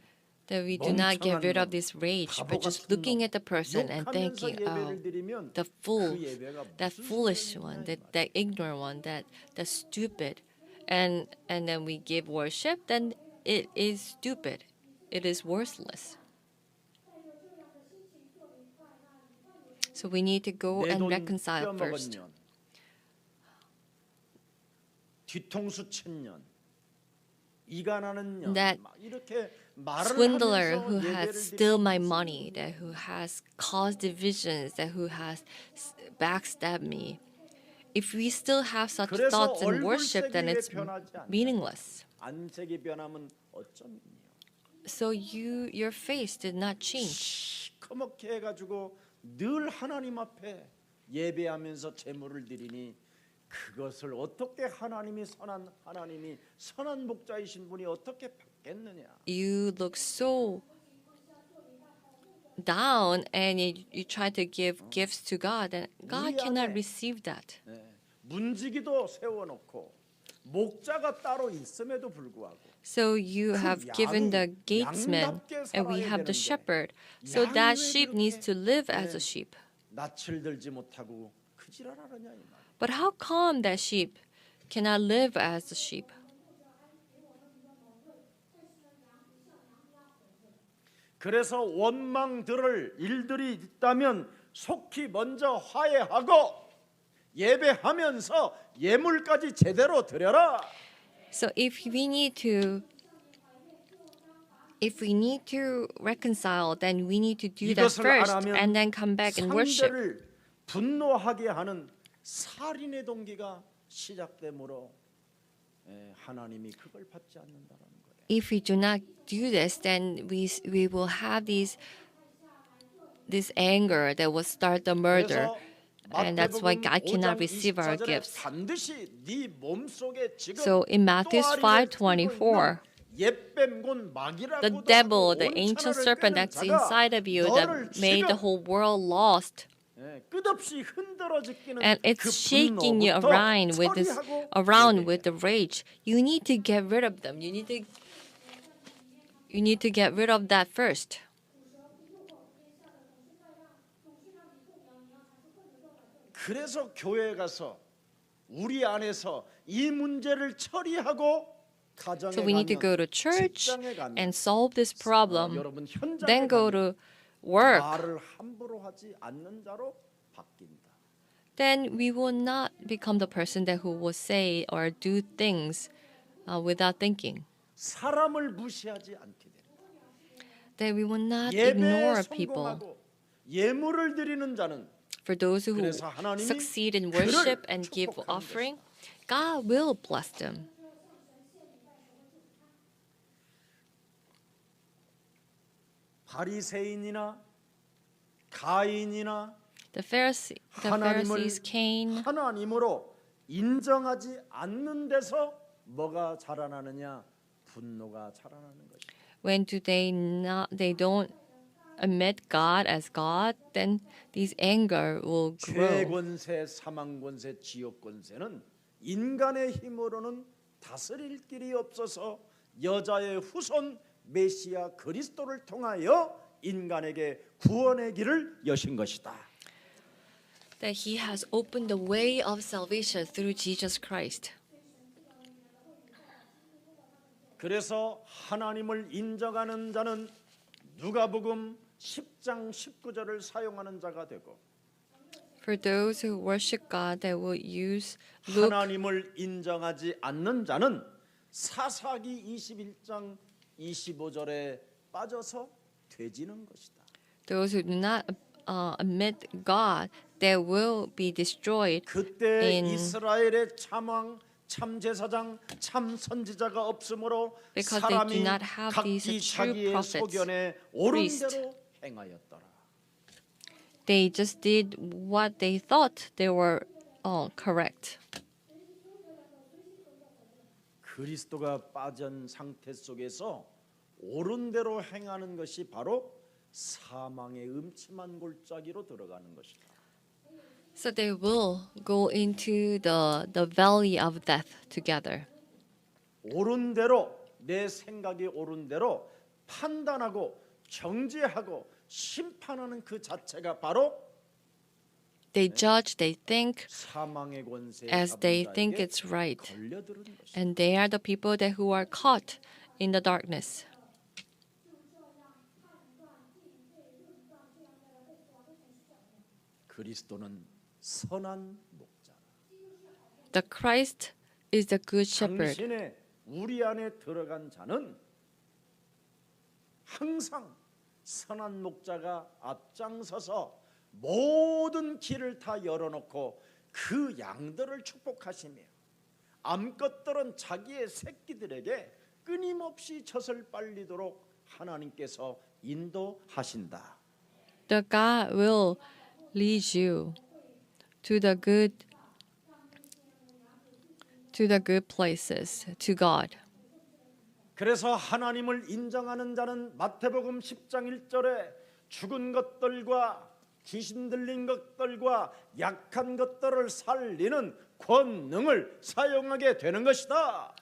That we do not get rid of this rage, but just looking at the person and 욕하면서 thinking, oh, 예배를 드리면 the fool, 그 예배가 that 무슨 foolish 소용이냐 one, 이 that ignorant one, that stupid, and then we give worship, then it is stupid, it is worthless. So we need to go and 내돈 reconcile first. 떼어먹은 년, 뒤통수 친 년, 이간하는 년, That 막 이렇게 말을 Swindler 하면서 who 예배를 has 드리는 stolen my 것은 money, that who has caused divisions, that who has backstabbed me. If we still have such 그래서 thoughts in 얼굴색이 worship, then 왜 it's 변하지 않냐? meaningless. 안색이 변하면 어쩌면요. So your face did not change. 시커멓게 해가지고 늘 하나님 앞에 예배하면서 제물을 드리니 그것을 어떻게 하나님이 선한 목자이신 분이 어떻게 받겠느냐? You look so down and you try to give gifts to God, and God 우리 cannot 안에 receive that. 네, 문지기도 세워놓고 목자가 따로 있음에도 불구하고 So you have given the gatesman, and we have the shepherd. So that sheep needs to live as a sheep. 낯을 들지 못하고 그지랄하느냐 이 말. But how come that sheep cannot live as a sheep? 그래서 원망들을 일들이 있다면 속히 먼저 화해하고 예배하면서 예물까지 제대로 드려라. So if we need to reconcile, then we need to do that 이것을 first 안 하면 and then come back and worship. 상대를 분노하게 하는 살인의 동기가 시작되므로 하나님이 그걸 받지 않는다는 거예요. If we do not do this, then we will have this anger that will start the murder. And that's why God cannot receive our gifts. 반드시 네 몸속에 지금 So in Matthew 5:24, the devil, the ancient serpent that's inside of you that made the whole world lost, 끝없이 흔들어지기는 and it's shaking you around with the rage. You need to get rid of them. You need to get rid of that first. 그래서 교회에 가서 우리 안에서 이 문제를 처리하고 가정에 So we need to go to 가면 church 직장에 가면 and solve this problem, 여러분 현장에 then go 가면 to work. 말을 함부로 하지 않는 자로 바뀐다. Then we will not become the person that who will say or do things without thinking. 사람을 무시하지 않게 된다. Then we will not 예배에 ignore people. 성공하고 예물을 드리는 자는 For those who 그래서 하나님이 succeed in 그를 worship and give 축복하는 offering, God will bless them. 바리새인이나 가인이나 The Pharisees, Cain, 하나님으로 인정하지 않는 데서 뭐가 자라나느냐? 분노가 자라나는 것이다. when they don't admit God as God, then this anger will 죄 grow. 권세, 사망 권세, 지옥 권세는 인간의 힘으로는 다스릴 길이 없어서 여자의 후손 메시아 그리스도를 통하여 인간에게 구원의 길을 여신 것이다. That He has opened the way of salvation through Jesus Christ. 그래서 하나님을 인정하는 자는 누가복음 10장 19절을 사용하는 자가 되고 For those who worship God, they will use Luke. 하나님을 인정하지 않는 자는 사사기 21장 25절에 빠져서 되지는 것이다. Those who do not admit God, they will be destroyed. 그때 in- 이스라엘의 참왕, 참제사장, 참선지자가 없으므로 Because they 사람이 do not have 각기 these true 자기의 prophets, 소견에 옳은 priests. 대로 행하였더라. They just did what they thought they were correct. 그리스도가 빠진 상태 속에서 옳은 대로 행하는 것이 바로 사망의 음침한 골짜기로 들어가는 것이다. So they will go into the valley of death together. 옳은 대로 내 생각이 옳은 대로 판단하고 정죄하고 심판하는 그 자체가 바로 They judge, they think 사망의 권세에 as they think 잡은 it's 자에게 right. 걸려드는 것이다. And they are the people that who are caught in the darkness. 그리스도는 선한 목자. The Christ is the good shepherd. 당신의 우리 안에 들어간 자는 항상 선한 목자가 앞장서서 모든 길을 다 열어놓고 그 양들을 축복하시며 암것들은 자기의 새끼들에게 끊임없이 젖을 빨리도록 하나님께서 인도하신다. The God will lead you to the good places, to God. 그래서 하나님을 인정하는 자는 마태복음 10장 1절에 죽은 것들과 귀신 들린 것들과 약한 것들을 살리는 권능을 사용하게 되는 것이다.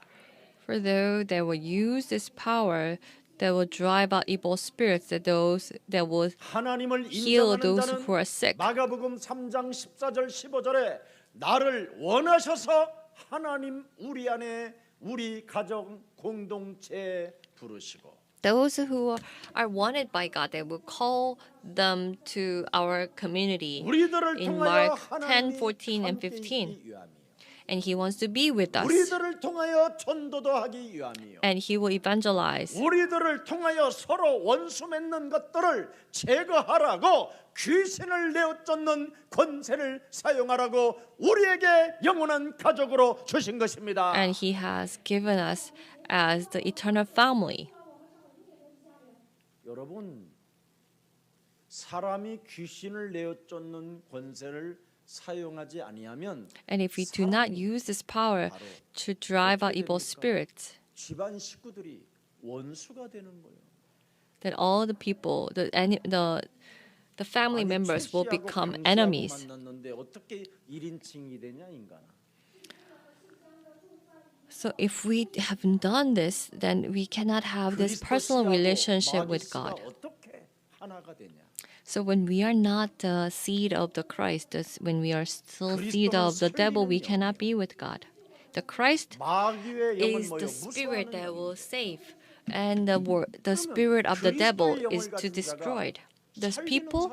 For though they will use this power, they will drive out evil spirits, that those that will 하나님을 heal 인정하는 those 자는 who are sick. 마가복음 3장 14절 15절에 나를 원하셔서 하나님 우리 안에 우리 가정 공동체에 부르시고 Those who are wanted by God, they will call them to our community 우리들을 in 통하여 Mark 하나님이 10, 14, and 함께 15. 있기 위함이요. And He wants to be with us. 우리들을 통하여 전도도 하기 위함이요. And He will evangelize. 우리들을 통하여 서로 원수 맺는 것들을 제거하라고 귀신을 내어쫓는 권세를 사용하라고 우리에게 영원한 가족으로 주신 것입니다. And He has given us as the eternal family. 여러분, 사람이 귀신을 내어쫓는 권세를 사용하지 아니하면 And if we do not use this power to drive out evil spirits, 집안 식구들이 원수가 되는 거예요. then all the people, the family members will become enemies. 만났는데 어떻게 1인칭이 되냐 인간아. So if we haven't done this, then we cannot have this personal relationship with God. 어떻게 하나가 되냐? So when we are not the seed of the Christ, when we are still seed of the devil, we cannot be with God. The Christ 마귀의 영은 is 뭐요? the spirit that 무수하는 will save, and the spirit of the devil is to destroy. Those people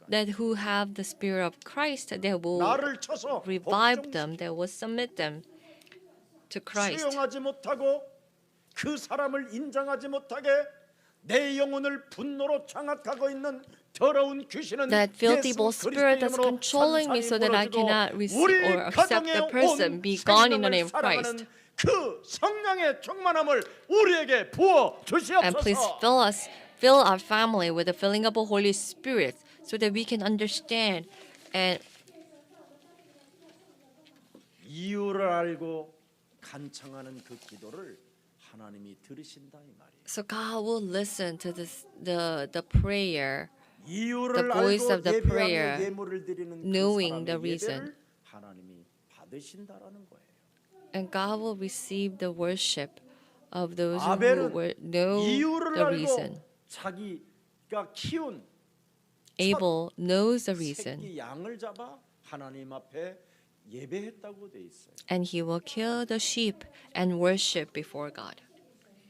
that who have the spirit of Christ, they will 나를 쳐서 revive them, they will submit them to Christ. 수용하지 못하고 그 사람을 인정하지 못하게 내 영혼을 분노로 장악하고 있는 더러운 귀신은 That filthy 예수 evil spirit that's 그리스도 이름으로 controlling me so that I 산산이 cannot 무너지고 receive 우리 or accept 가정의 the person 온 be gone in the name 생명을 of Christ. 사랑하는 그 성령의 충만함을 우리에게 부어 And please 주시옵소서. fill us fill our family with the filling of the Holy Spirit so that we can understand and 이유를 알고 간청하는 그 기도를 하나님이 들으신다 이 말이에요. so God will listen to the prayer, 이유를 the voice 알고 of the prayer, 예배하며 예물을 드리는 그 knowing the 사람의 reason. 예배를 하나님이 받으신다라는 거예요. and God will receive the worship of those who 아벨은 know 이유를 the reason. 알고 자기가 키운 Abel knows the reason, 새끼 양을 잡아 하나님 앞에 예배했다고 돼 있어요. and he will kill the sheep and worship before God.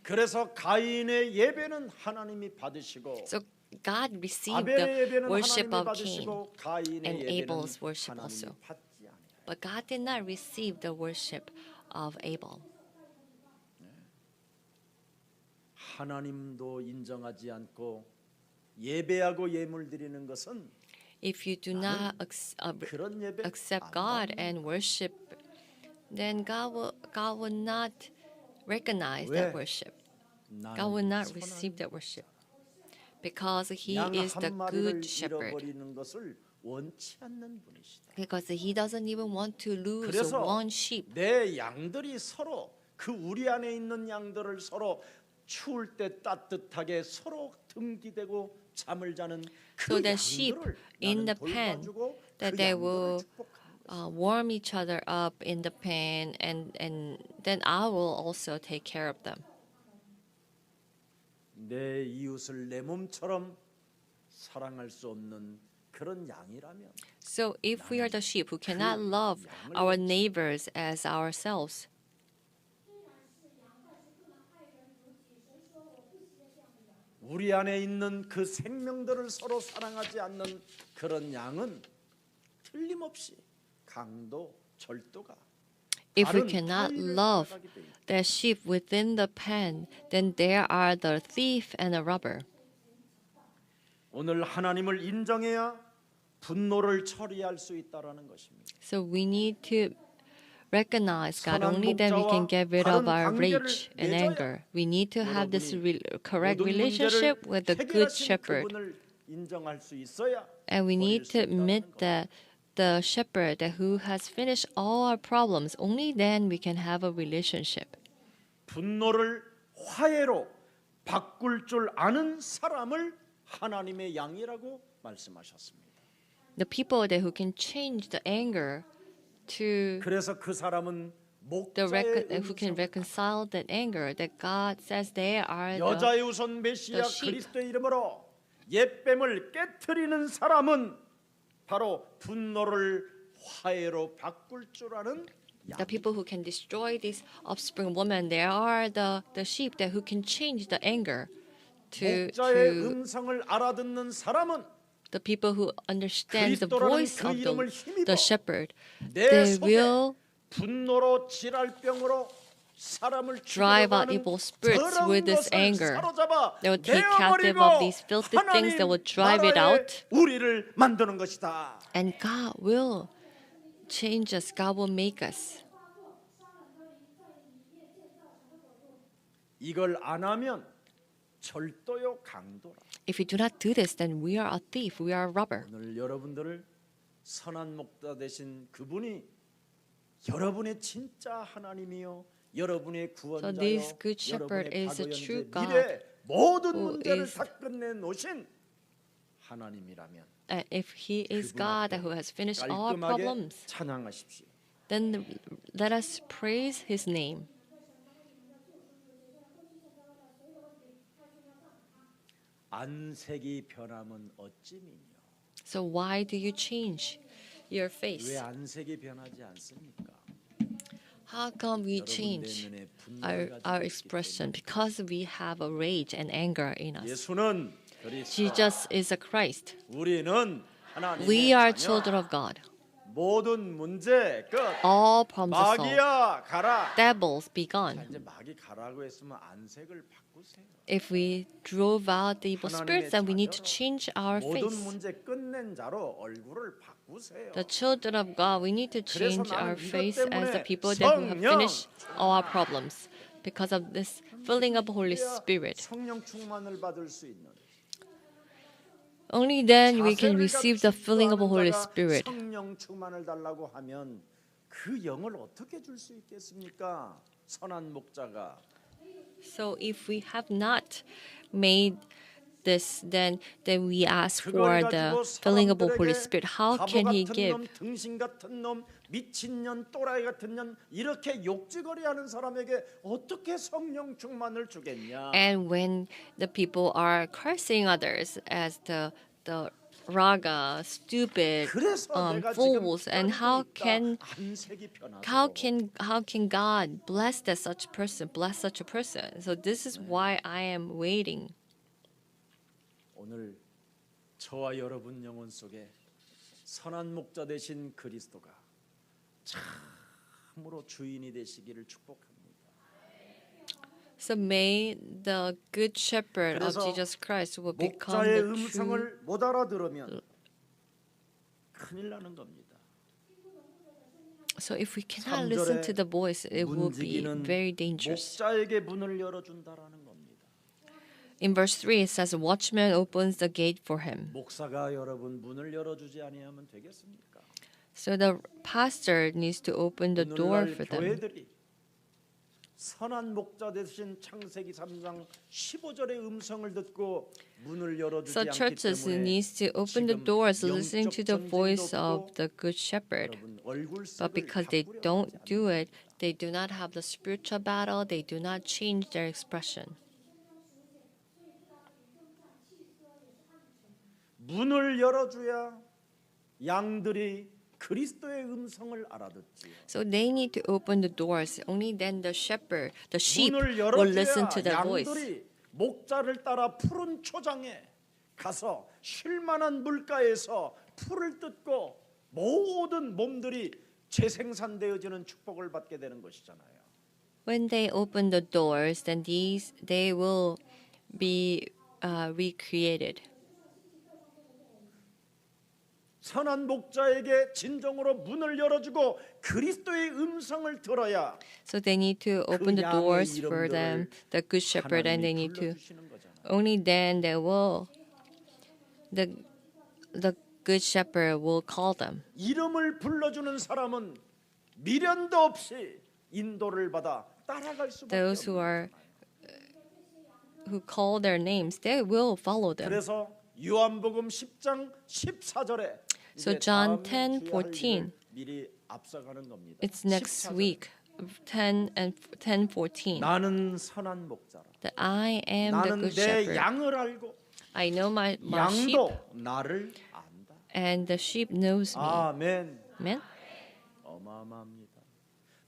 그래서 가인의 예배는 하나님이 받으시고 So God received 아벨의 the 예배는 worship 하나님이 of Cain, 받으시고 가인의 and 예배는 Abel's worship 하나님이 also. 받지 않아요. but God did not receive the worship of Abel. 하나님도 인정하지 않고 예배하고 예물 드리는 것은 If you do not 그런 예배 accept 안 God 받는 and worship, then God will not recognize 왜? that worship. 나는 God will not 선한 receive that worship because He 양 is the 한 마리를 good shepherd. 잃어버리는 것을 원치 않는 분이시다. Because He doesn't even want to lose 그래서 one sheep. 내 양들이 서로 그 우리 안에 있는 양들을 서로 추울 때 따뜻하게 서로 등기대고 잠을 자는 그 So the sheep 양들을 in 나는 the pen, 돌봐주고 that 그 they 양들을 will 축복하는 warm each other up in the pen, and then I will also take care of them. 내 이웃을 내 몸처럼 사랑할 수 없는 그런 양이라면 So if we are the sheep who cannot love our neighbors as ourselves, 우리 안에 있는 그 생명들을 서로 사랑하지 않는 그런 양은 틀림없이 강도, 절도가 if we 다른 cannot 타인을 love 따라가게 돼 있다. the sheep within the pen, then there are the thief and the robber. 오늘 하나님을 인정해야 분노를 처리할 수 있다라는 것입니다. So we need to recognize God. 선한 Only then we can 목자와 get rid of 바른 our 관계를 rage and 맺어야 anger. We need to have this correct 모든 relationship 문제를 with the good 해결하신 shepherd. 그분을 인정할 수 있어야 And we 버릴 need 수 to 있다라는 admit 것. that the shepherd who has finished all our problems, only then we can have a relationship. 분노를 화해로 바꿀 줄 아는 사람을 하나님의 양이라고 말씀하셨습니다. The people that who can change the anger to 그래서 그 사람은 the 목자의 who can 음성, reconcile that anger, that God says they are the 여자의 우선 메시아 the sheep. 그리스도의 이름으로 옛뱀을 깨트리는 사람은 바로 분노를 화해로 바꿀 줄 아는 양. people who can destroy this offspring woman. They are the sheep that who can change the anger to 목자의 음성을 알아듣는 사람은 the people who understand the 그리스도라는 voice 그 of 이름을 힘입어 the shepherd. 내 They 속에 will 분노로 질랄병으로 사람을 drive out 죽이려고 evil spirits 하는 with this 더러운 것을 anger. 사로잡아 They will take captive of these filthy things that will drive it 나라에 out. 우리를 만드는 것이다. And God will change us. God will make us. 이걸 안 하면 절도요 강도라. If we do not do this, then we are a thief. We are a robber. 오늘 여러분들을 선한 목자 되신 그분이 여러분의 진짜 하나님이요, 여러분의 구원자요, this good shepherd 여러분의 is the 과거, true 현재, God 미래 모든 who 문제를 is- 다 끝내 놓으신 하나님이라면 And if He is 그분 God 앞에 who has finished all our 깔끔하게 problems, 찬양하십시오. then let us praise His name. 안색이 변함은 어찌미뇨? So why do you change your face? 왜 안색이 변하지 않습니까? How come we 여러분 change 내면에 분노를 our 가지고 있기 expression? Because we have a rage and anger in 때문에. us. 예수는 그리스도, Jesus is a Christ. 우리는 하나님의 We are 자녀. children of God. 모든 문제 끝. All problems are solved. 마귀야 가라. Devils be 자, gone. 이제 마귀 가라고 했으면 안색을 바꾸세요. If we drove out the evil spirits, then we need to change our 모든 face. 문제 끝낸 자로 얼굴을 바꾸세요. The children of God, we need to change 나는 our 이것 face as the 때문에 people that who have 성령, finished all our problems. Because of this filling of the Holy 그래야 Spirit. 성령 충만을 받을 수 있는 Only then we can 자세를 receive the 갖추지도 filling of the 않은 Holy 자가 Spirit. 성령 충만을 달라고 하면 그 영을 어떻게 줄 수 있겠습니까? 선한 목자가. So if we have not made this, then we ask 그걸 for the 가지고 filling of the Holy 사람들에게 Spirit. How 바보 can He 같은 give? 놈, 등신 같은 놈, 미친년, 또라이 같은 년 이렇게 욕지거리하는 사람에게 어떻게 성령 충만을 주겠냐? And when the people are cursing others as the raga, stupid, 그래서 내가 fools, 지금 and how 떨고 can 있다. 안색이 변하도록. how can God bless such a person? So this is why I am waiting. 오늘 저와 여러분 영혼 속에 선한 목자 되신 그리스도가 참으로 주인이 되시기를 축복합니다. So may the good shepherd of 그래서 Jesus Christ will become 목자의 the true. 음성을 못 알아들으면 큰일 나는 겁니다. So if we cannot listen to the voice, it will be 문지기는 very dangerous. 목자에게 문을 열어준다라는 겁니다. In verse 3 it says, "Watchman opens the gate for him." 목사가 여러분 문을 열어주지 아니하면 되겠습니까? So the pastor needs to open the door 오늘날 for them. 교회들이 선한 목자 되신 창세기 3장 15절의 음성을 듣고 문을 열어주지 So 않기 churches 때문에 needs to open the 지금 doors listening to the 영적 voice 전쟁도 of 없고 the good shepherd. 여러분 얼굴색을 But because they 바꾸려고 don't 하지 do it, they do not have the spiritual battle, they do not change their expression. 문을 열어줘야 양들이 그리스도의 음성을 알아듣지요. So they need to open the doors. Only then the shepherd, the sheep, 문을 will listen to 열어줘야 their voice. 양들이 목자를 따라 푸른 초장에 가서 쉴만한 물가에서 풀을 뜯고 모든 몸들이 재생산되어지는 축복을 받게 되는 것이잖아요. When they open the doors, then they will be recreated. 선한 목자에게 진정으로 문을 열어주고 그리스도의 음성을 들어야 So they need to open the 양의 doors for 이름들을 them, the good shepherd, and they 하나님이 need to. 불러주시는 거잖아요. Only then they will. The good shepherd will call them. 이름을 불러주는 사람은 미련도 없이 인도를 받아 따라갈 수밖에 Those 없는 who call their names, they will follow them. 그래서 요한복음 10장 14절에 So John 10:14. 미리 앞서가는 겁니다. It's next 14절. week, 10:14. 나는 선한 목자라. That I am the 나는 good 내 shepherd. 양을 알고 I know my sheep, 양도 나를 안다. and the sheep knows me. 아멘. Amen. 어마어마합니다.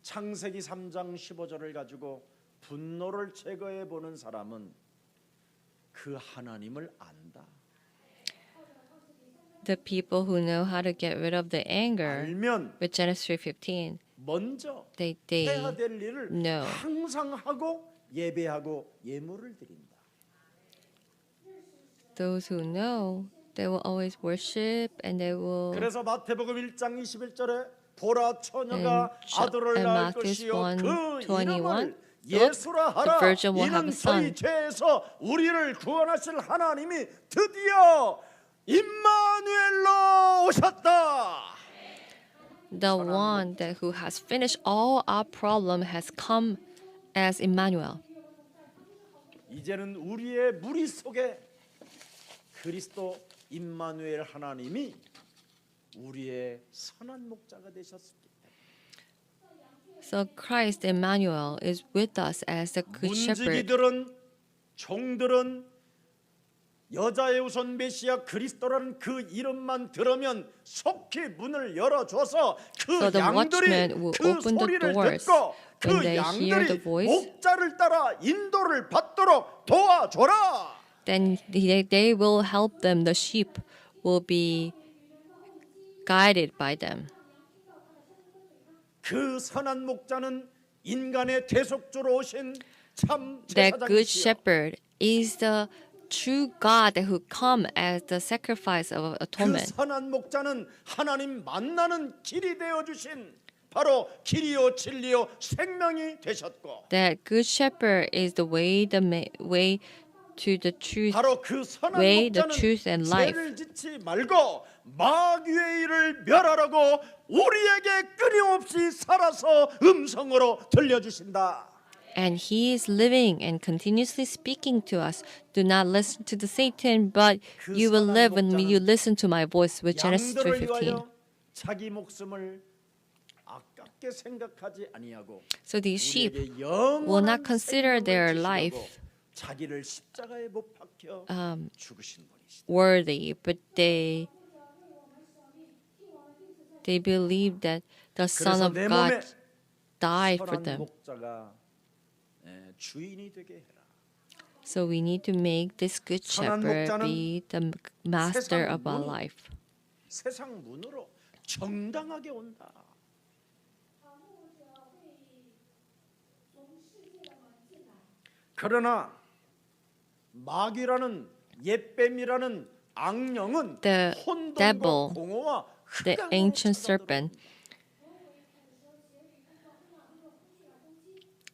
창세기 3장 15절을 가지고 분노를 제거해 보는 사람은 그 하나님을 안다. The people who know how to get rid of the anger 알면 with Genesis 3:15, 먼저 they 해야 될 일을 know. 항상 하고 예배하고 예물을 드린다. Those who know, they will always worship and they will. 그래서 마태복음 1장 21절에 보라 처녀가 아들을 and 낳을 Matthew 것이요 1, 그 21, 이름을 look, 예수라 하라. the virgin will have 이는 a son. 저희 죄에서 우리를 구원하실 하나님이 드디어 임마누엘로 오셨다. The one that who has finished all our problem has come as Emmanuel. 이제는 우리의 무리 속에 그리스도 임마누엘 하나님이 우리의 선한 목자가 되셨습니다. So Christ Emmanuel is with us as the good shepherd. 문지기들은 종들은 여자의 우선 메시아 그리스도라는 그 이름만 들으면 속히 문을 열어줘서 그 So the 양들이 watchman will 그 open the 소리를 doors 듣고 when 그 they hear the 양들이 voice. 목자를 따라 인도를 받도록 도와줘라. Then they will help them. The sheep will be guided by them. 그 선한 목자는 인간의 대속주로 오신 참 That good 제사장이시요 shepherd is the true God who come as the sacrifice of 그 atonement. 선한 목자는 하나님 만나는 길이 되어 주신 바로 길이요 진리요 생명이 되셨고 That good shepherd is the way to the truth, 바로 그 선한 way, the 목자는 truth, and life. 죄를 짓지 말고 마귀의 일을 멸하라고 우리에게 끊임없이 살아서 음성으로 들려주신다. And he is living and continuously speaking to us. Do not listen to the Satan, but you will live when you listen to my voice, with Genesis 양들을 3:15. 위하여 자기 목숨을 아깝게 생각하지 아니하고 So these sheep 우리에게 will not 영원한 consider their 생명을 life 주시려고 자기를 십자가에 못 박혀 죽으신 분이시다. worthy, but they believe that the Son 그래서 of 내 몸에 God died for 선한 them. 목자가 주인이 되게 해라. So we need to make this good 선한 shepherd 목자는 be the master 세상 of our 문, life. 세상 문으로 정당하게 온다. 그러나 마귀라는 옛뱀이라는 악령은 The 혼돈과 devil, 공허와 The 흑암으로 ancient 찾아들어옵니다. serpent,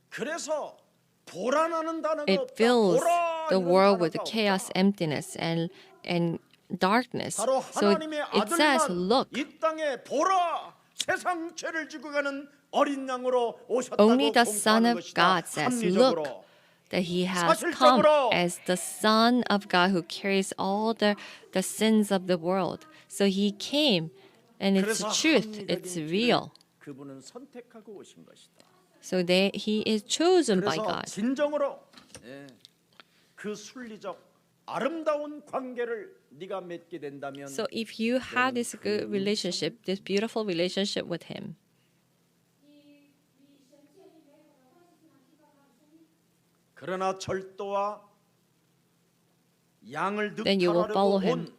그래서 보라라는 단어가 it 없다. fills 보라 the 이런 world with 단어가 chaos, 없다. emptiness, and darkness. 바로 So 하나님의 it says, 아들만 look, 이 땅에 보라 세상 죄를 지고 가는 어린 양으로 오셨다고 only the Son 공포하는 of 것이다. God says, 합리적으로. look, that he has come 사실적으로 as the Son of God who carries all the sins of the world. So he came, and it's 그래서 the truth, 합리적인 it's 길을 real. 그분은 선택하고 오신 것이다. So he is chosen by 그래서 God. 진정으로 그 순리적 아름다운 관계를 네가 맺게 된다면 So if you have this good relationship, this beautiful relationship with him, 그러나 절도와 양을 Then you will 득탈하려고 follow him. 온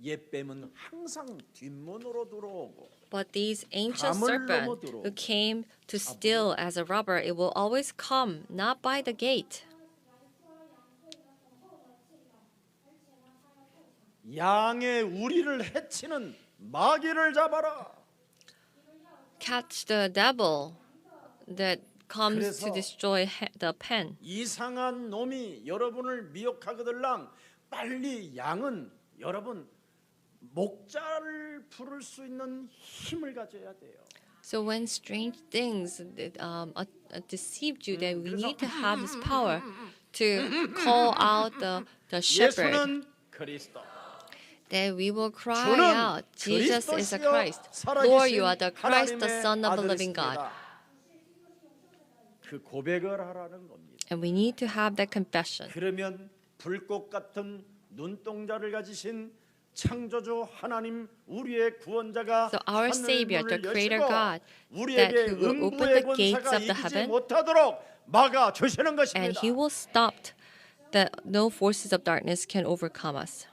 옛뱀은 항상 뒷문으로 들어오고 but these ancient 감을 serpent 넘어 들어오고 who came to steal as a robber, it will always come not by the gate. 양의 우리를 해치는 마귀를 잡아라. Catch the devil that comes to 그래서 destroy the pen. 이상한 놈이 여러분을 미혹하거들랑 빨리 양은 여러분 목자를 부를 수 있는 힘을 가져야 돼요. So when strange things that, deceived you, then we need to have this power to call out the shepherd. 예수는 그리스도. Then we will cry 주는 out, Jesus is a 그리스도시요 Christ. Lord, you are the Christ, the 하나님의 Son of the living 아들이십니다. God. 그 고백을 하라는 겁니다. And we need to have that confession. 그러면 불꽃 같은 눈동자를 가지신 창조주 하나님 우리의 구원자가 So our 하늘 Savior, the 문을 Creator 여시고 God, 우리에게 that who will open the 음부의 gates 권세가 of the 이기지 heaven, 못하도록 막아 주시는 and 것입니다. He will stop that no forces of darkness can overcome us.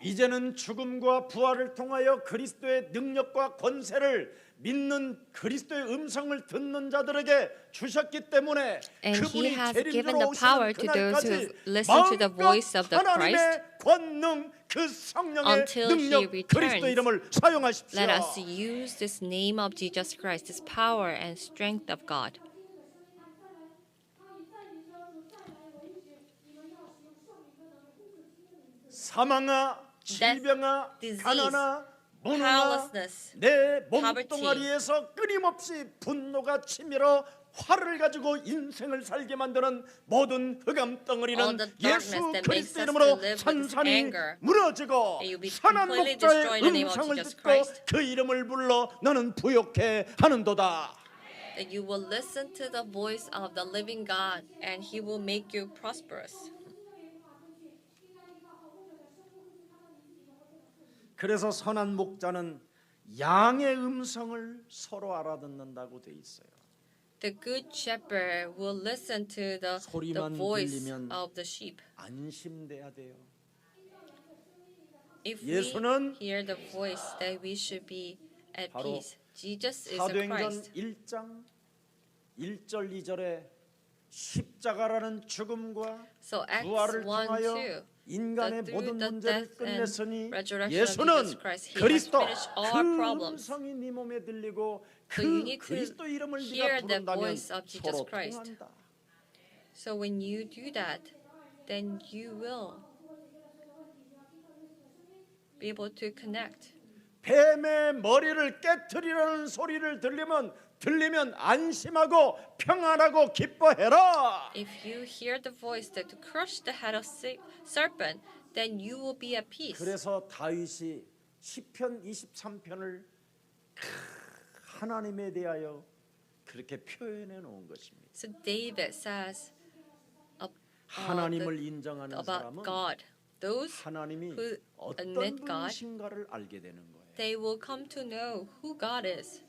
이제는 죽음과 부활을 통하여 그리스도의 능력과 권세를 믿는 그리스도의 음성을 듣는 자들에게 주셨기 때문에 And 그분이 He has given 재림으로 the power 오시는 to those who 그날까지 listen to the voice of the 하나님의 Christ 권능 그 성령의 until He 능력 returns. 그리스도 이름을 사용하십시오. Let us use this name of Jesus Christ, this power and strength of God. 사망아 질병아 disease, 가난아 문화나 powerlessness, 내 poverty. 몸뚱아리에서 끊임없이 분노가 치밀어 화를 가지고 인생을 살게 만드는 모든 흑암 All 덩어리는 the 예수 darkness that makes 그리스도 us 이름으로 to live with 산산이 anger. 무너지고 May you be 선한 completely 목자의 destroyed in the name of 음성을 Jesus 듣고 Christ. 그 이름을 불러 너는 부욕해 하는도다. That you will listen to the voice of the living God, and He will make you prosperous. 그래서 선한 목자는 양의 음성을 서로 알아듣는다고 돼 있어요. The good shepherd will listen to the 소리만 voice 들리면 of the sheep. 안심돼야 돼요. If 예수는 we hear the voice, that we should be at 바로 peace. Jesus is a 사도행전 Christ. 1장 1절 2절에 십자가라는 죽음과 So Acts 부활을 1, 통하여 2. 인간의 through 모든 the 문제를 death and 끝냈으니 resurrection of 예수는 Jesus Christ, He has 그리스도 finished all 그 our problems. 음성이 네 몸에 들리고 So you 그 need to 그리스도 이름을 hear 네가 the 부른다면 voice of Jesus 서로 Christ. 통한다. So when you do that, then you will be able to connect. 뱀의 머리를 깨트리라는 소리를 들리면 안심하고 평안하고 기뻐해라. If you hear the voice that to crush the head of serpent, then you will be at peace. 그래서 다윗이 시편 23편을 하나님에 대하여 그렇게 표현해 놓은 것입니다. So David says 하나님을 인정하는 about 사람은 God. Those 하나님이 who 어떤 admit God, 분이신가를 알게 되는 거예요. they will come to know who God is.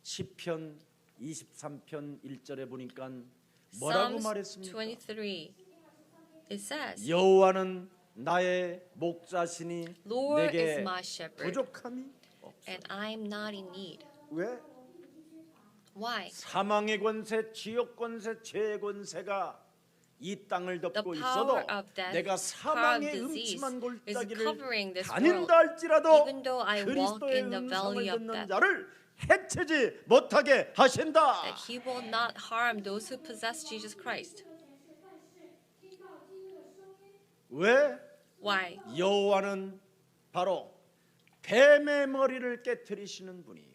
시편 23편 1절에 보니까 뭐라고 Psalms 말했습니까? 23, it says, 여호와는 나의 목자시니 Lord is 내게 my shepherd, 부족함이 없어. and I am not in need. 왜? Why? 사망의 권세, 지옥 권세, 죄의 권세가 이 땅을 The 덮고 power 있어도 of death, 내가 power of 사망의 disease 음침한 is 골짜기를 covering this 다닌다 world. 할지라도 Even though I walk 그리스도의 in the 음성을 valley of 듣는 death, 자를 해치지 못하게 하신다. that He will not harm those who possess Jesus Christ. 왜? Why? 여호와는 바로 뱀의 머리를 깨뜨리시는 분이에요.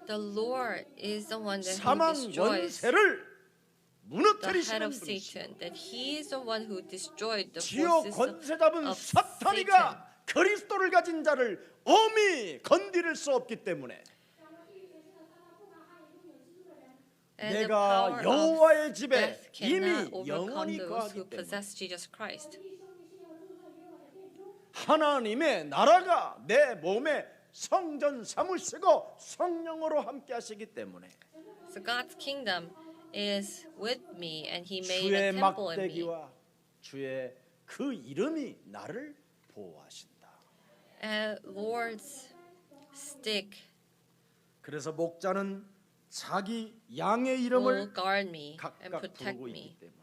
The Lord is the one that who 사망 destroys 원세를 the head 무너뜨리시는 of 분이시요. Satan. That He is the one who destroyed the 지옥 forces 권세 잡은 of Satan. 사탄이가 그리스도를 가진 자를 엄히 건드릴 수 없기 때문에 And the 내가 power 여호와의 of 집에 death 이미 cannot overcome 영원히 those 거하기 who 때문에 possess Jesus Christ. 하나님의 나라가 내 몸에 성전 삼으시고 성령으로 함께 하시기 때문에 So God's kingdom is with me, and He made 주의 a temple in me. 막대기와 주의 그 이름이 나를 보호하신다. And Lord's stick 그래서 목자는 자기 양의 will 이름을 guard me and 각각 protect 부르고 me. 있기 때문에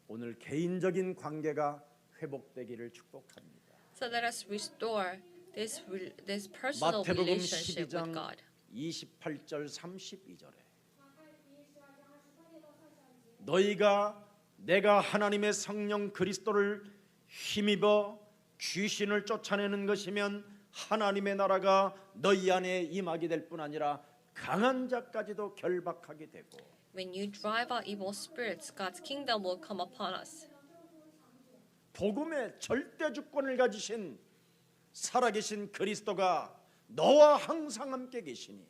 오늘 개인적인 관계가 회복되기를 축복합니다. So let us restore this personal 마태복음 relationship with 12장 God. 28절 32절에 너희가 내가 하나님의 성령 그리스도를 힘입어 귀신을 쫓아내는 것이면 하나님의 나라가 너희 안에 임하게 될 뿐 아니라 강한 자까지도 결박하게 되고 When you drive out evil spirits, God's kingdom will come upon us. 복음의 절대 주권을 가지신 살아계신 그리스도가 너와 항상 함께 계시니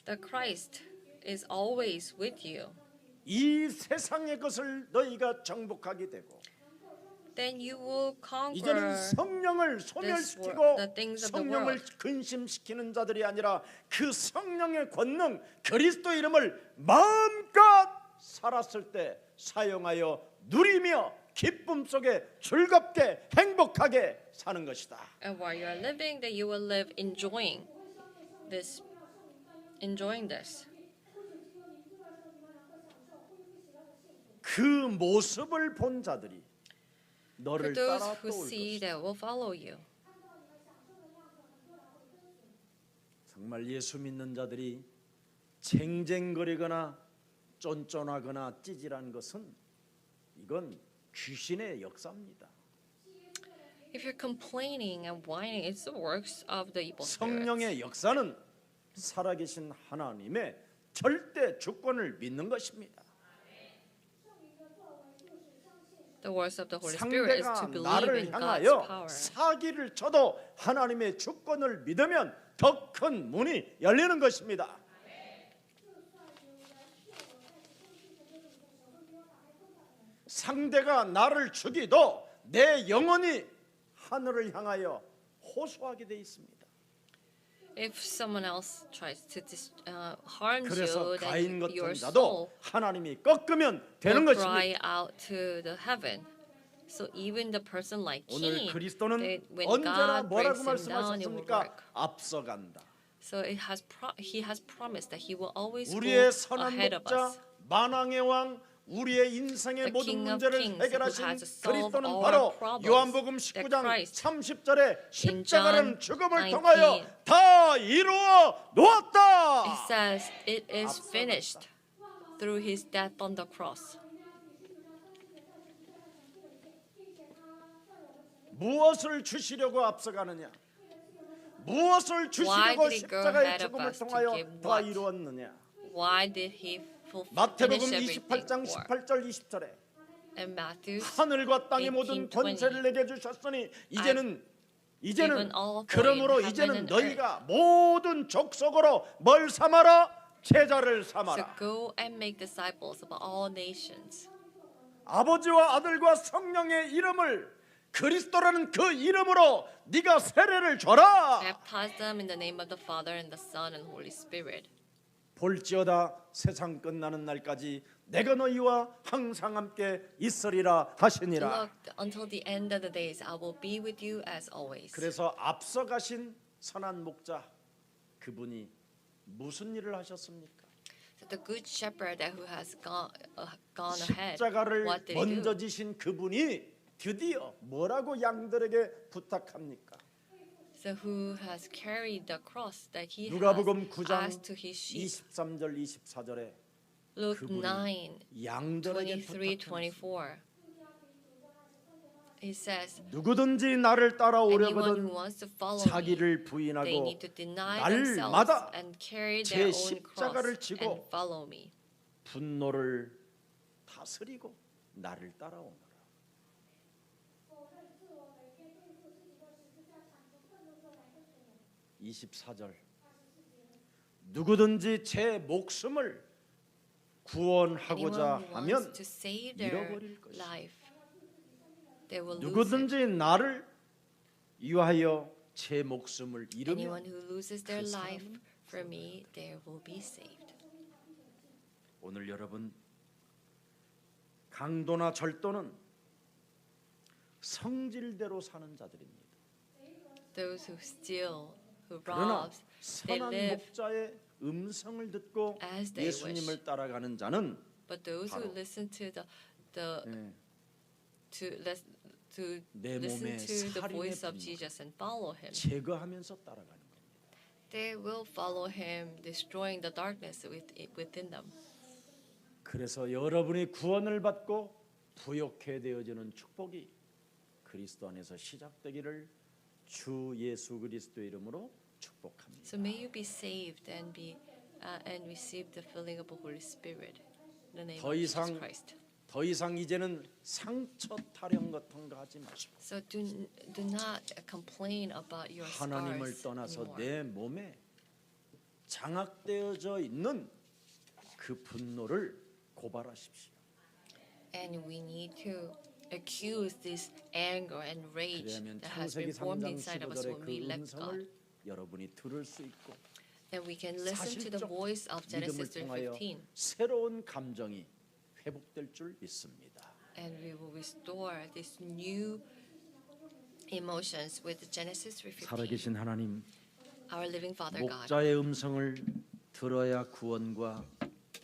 The Christ is always with you. 이 세상의 것을 너희가 정복하게 되고 Then you will 이제는 conquer 성령을 the 소멸시키고 things of the 성령을 world. 근심시키는 자들이 아니라 그 성령의 권능 그리스도 이름을 마음껏 살았을 때 사용하여 누리며 기쁨 속에 즐겁게 행복하게 사는 것이다. And while you are living, that you will live enjoying this. 그 모습을 본 자들이 For 너를 those 따라 who 떠올 see 것이다. that will follow you. 정말 예수 믿는 자들이 쟁쟁거리거나 쫀쫀하거나 찌질한 것은 이건 귀신의 역사입니다. If you're complaining and whining, it's the works of the evil spirits. 성령의 역사는 살아계신 하나님의 절대 주권을 믿는 것입니다. The works of the Holy Spirit is 상대가 to believe 나를 in God's 향하여 power. 사기를 쳐도 하나님의 주권을 믿으면 더 큰 문이 열리는 것입니다. 상대가 나를 죽이도 내 영혼이 하늘을 향하여 호소하게 돼 있습니다. If someone else tries to harm 그래서 you, 가인 then your 같은 soul 자도 하나님이 꺾으면 되는 will 것입니다. cry out to the heaven. So even the person like 오늘 Cain, 그리스도는 that when 언제나 God 뭐라고 brings him down, it will 말씀하셨습니까? work. 앞서간다. So he has promised that he will always go 우리의 선한 ahead of 목자 us. 만왕의 왕 우리의 인생의 The 모든 King of 문제를 Kings 해결하신 who has solved 그리스도는 all 바로 our problems, 요한복음 that 19장 Christ 30절에 in 십자가라는 John 죽음을 19, 통하여 다 이루어 놓았다. It says it is finished through his death on the cross. 무엇을 주시려고 앞서가느냐? 무엇을 주시려고 Why did he go 십자가의 ahead of 죽음을 us to 통하여 give 다 what? 이루었느냐? Why did he 마태복음 finish everything 28장 for? 18절 20절에 And Matthew 하늘과 땅의 모든 18, 20. 권세를 내게 주셨으니 이제는 given all authority 그러므로 in 이제는 heaven and 너희가 모든 족속으로 뭘 삼아라? 제자를 So 삼아라. go and make disciples of all nations. 아버지와 아들과 성령의 이름을 그리스도라는 그 이름으로 네가 세례를 줘라. Baptize them in the name of the Father and the Son and Holy Spirit. 볼지어다 세상 끝나는 날까지 내가 너희와 항상 함께 있으리라 하시니라. Look, until the end of the days, I will be with you as always. 그래서 앞서가신 선한 목자 그분이 무슨 일을 하셨습니까? So the good shepherd that who has gone ahead, 십자가를 what did he 먼저 do? 지신 그분이 드디어 뭐라고 양들에게 부탁합니까? So who has carried the cross that he 누가복음 has 9장 asked to his sheep? 23절 24절에 Luke 그분이 9, 양들에게 23, 부탁합니다. 24. He says, 누구든지 나를 anyone who 따라오려거든 wants to follow me, 자기를 they 부인하고 need to deny themselves 날마다 and carry 제 their own 십자가를 cross 지고 and follow me. 분노를 다스리고 나를 따라오너라. 24절 누구든지 제 목숨을 구원하고자 Anyone who 하면 wants to save their 잃어버릴 것이다. life, they will lose it. 누구든지 나를 위하여 제 목숨을 Anyone 잃으면 who loses their 그 life 사람은 for me, they will be saved. 오늘 여러분 강도나 절도는 성질대로 사는 자들입니다. Those who steal, who 그러나 robs, they 선한 live 목자의 음성을 듣고 as they 예수님을 wish. 따라가는 자는 But those who 바로 listen to 예, to 내 listen 몸에 to the 살인의 voice of 분노를 Jesus and follow him, 제거하면서 따라가는 겁니다. they will follow him, destroying the darkness within them. 그래서 여러분이 구원을 받고 부욕해 되어지는 축복이 그리스도 안에서 시작되기를 주 예수 그리스도의 이름으로 축복합니다. So may you be saved and and receive the filling of the Holy Spirit in the name 더 of Jesus 이상 Christ. 더 이상 이제는 상처 타령 같은 거 하지 마시고 So do not complain about your 하나님을 scars 떠나서 anymore. 내 몸에 장악되어져 있는 그 분노를 고발하십시오. And we need to accuse this anger and rage 그러면 that has been 창세기 formed 3장 inside of us 15절의 when 그 we let God. 음성을 여러분이 들을 수 있고 And we can listen to the 사실적 voice of 믿음을 Genesis 통하여 3:15, 새로운 감정이 회복될 줄 믿습니다. and we will restore these new emotions with Genesis 3:15. 살아계신 하나님, Our living Father God, 목자의 음성을 들어야 구원과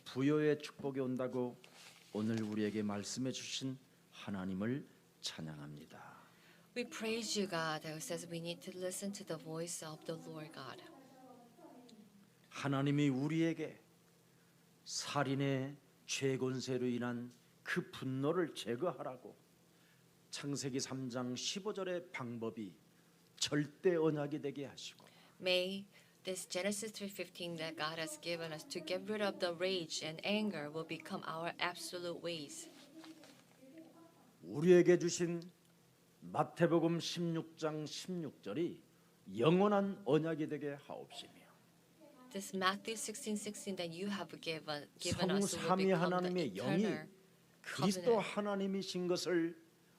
부요의 축복이 온다고 오늘 우리에게 말씀해 주신 하나님을 찬양합니다. we praise you, God, who says we need to listen to the voice of the Lord God. 하나님이 우리에게 살인의 죄권세로 인한 그 분노를 제거하라고 창세기 3장 15절의 방법이 절대 언약이 되게 하시고 May this Genesis 3:15 that God has given us to get rid of the rage and anger will become our absolute ways. 우리에게 주신 마태복음 16장 16절이 영원한 언약이 되게 하옵시며 This Matthew 16:16 that you have given us will 성삼위 become the 하나님의 영이 eternal 그리스도 covenant. 하나님이신 것을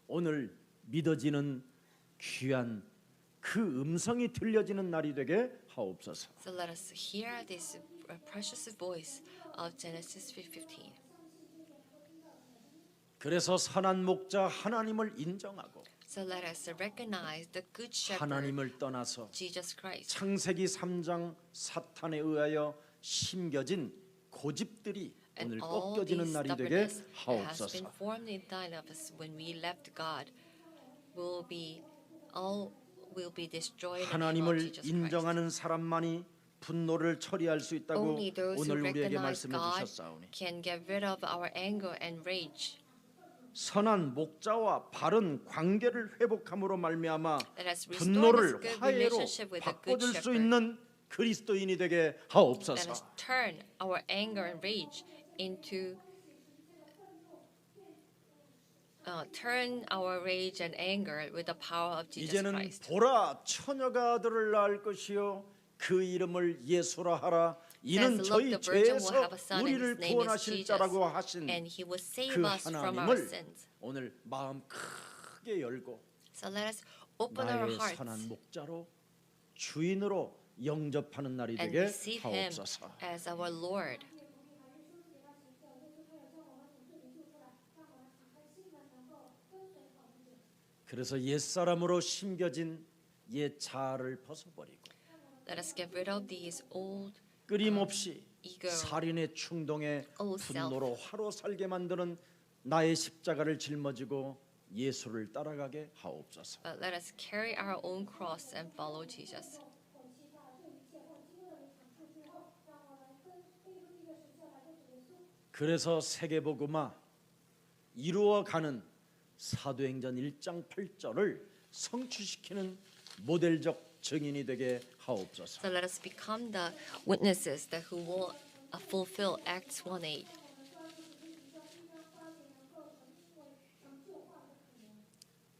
오늘 믿어지는 귀한 그 음성이 들려지는 날이 되게 하옵소서. So let us hear this precious voice of Genesis 3:15. 그래서 선한 목자 하나님을 인정하고 So let us recognize the good shepherd, 하나님을 떠나서 Jesus Christ. 창세기 3장 사탄에 의하여 심겨진 고집들이 And 오늘 all 꺾여지는 these 날이 되게 stubbornness that has been 하옵소서. formed inside of us when we left God will be destroyed in the name of 하나님을 Jesus Christ. 인정하는 사람만이 분노를 처리할 수 있다고 Only those who 오늘 우리에게 recognize 말씀해 God 주셨사오니 can get rid of our anger and rage. 선한 목자와 바른 관계를 회복함으로 말미암아 Let us restore this 분노를 good 화해로 relationship with the good 바꿔줄 수 shepherd. 있는 그리스도인이 되게 Let us 하옵소서. turn our anger and rage into turn our rage and anger with the power of Jesus 이제는 Christ. 보라 처녀가 아들을 낳을 것이요 그 이름을 예수라 하라. 이는 Says, 저희 look, the virgin will 죄에서 have a son, and his 우리를 name is 구원하실 Jesus, 자라고 하신 and he will save 그 us from our 하나님을 sins. 오늘 마음 크게 열고 So let us open our 나의 hearts 선한 목자로 주인으로 영접하는 날이 and 되게 receive him 하옵소서. as our Lord. 그래서 옛사람으로 심겨진 옛 자아를 벗어버리고 Let us get rid of these old 끊임없이 ego, 살인의 충동에 old self. 분노로 화로 살게 만드는 나의 십자가를 짊어지고 예수를 따라가게 하옵소서. But let us carry our own cross and follow Jesus. 그래서 세계복음화 이루어가는 사도행전 1장 8절을 성취시키는 모델적 증인이 되게 하옵소서. So let us become the witnesses that who will fulfill Acts 1:8.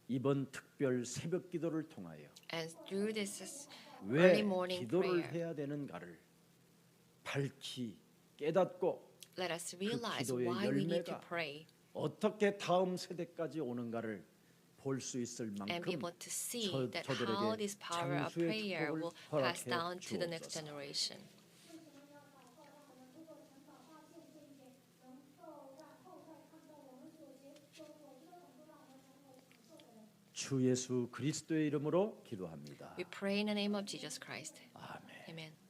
이번 특별 새벽 기도를 통하여 And through this 왜 early morning 기도를 prayer, 해야 되는가를 밝히 깨닫고 let us realize 기도의 why we need to 열매가 pray 어떻게 다음 세대까지 오는가를 볼 수 있을 and 만큼 be able to see that how 저들에게 this power of 장수의 prayer 축복을 will pass 허락해 down to the next 주옵소서. generation. 주 예수 그리스도의 이름으로 기도합니다. We pray in the name of Jesus Christ. 아멘. Amen.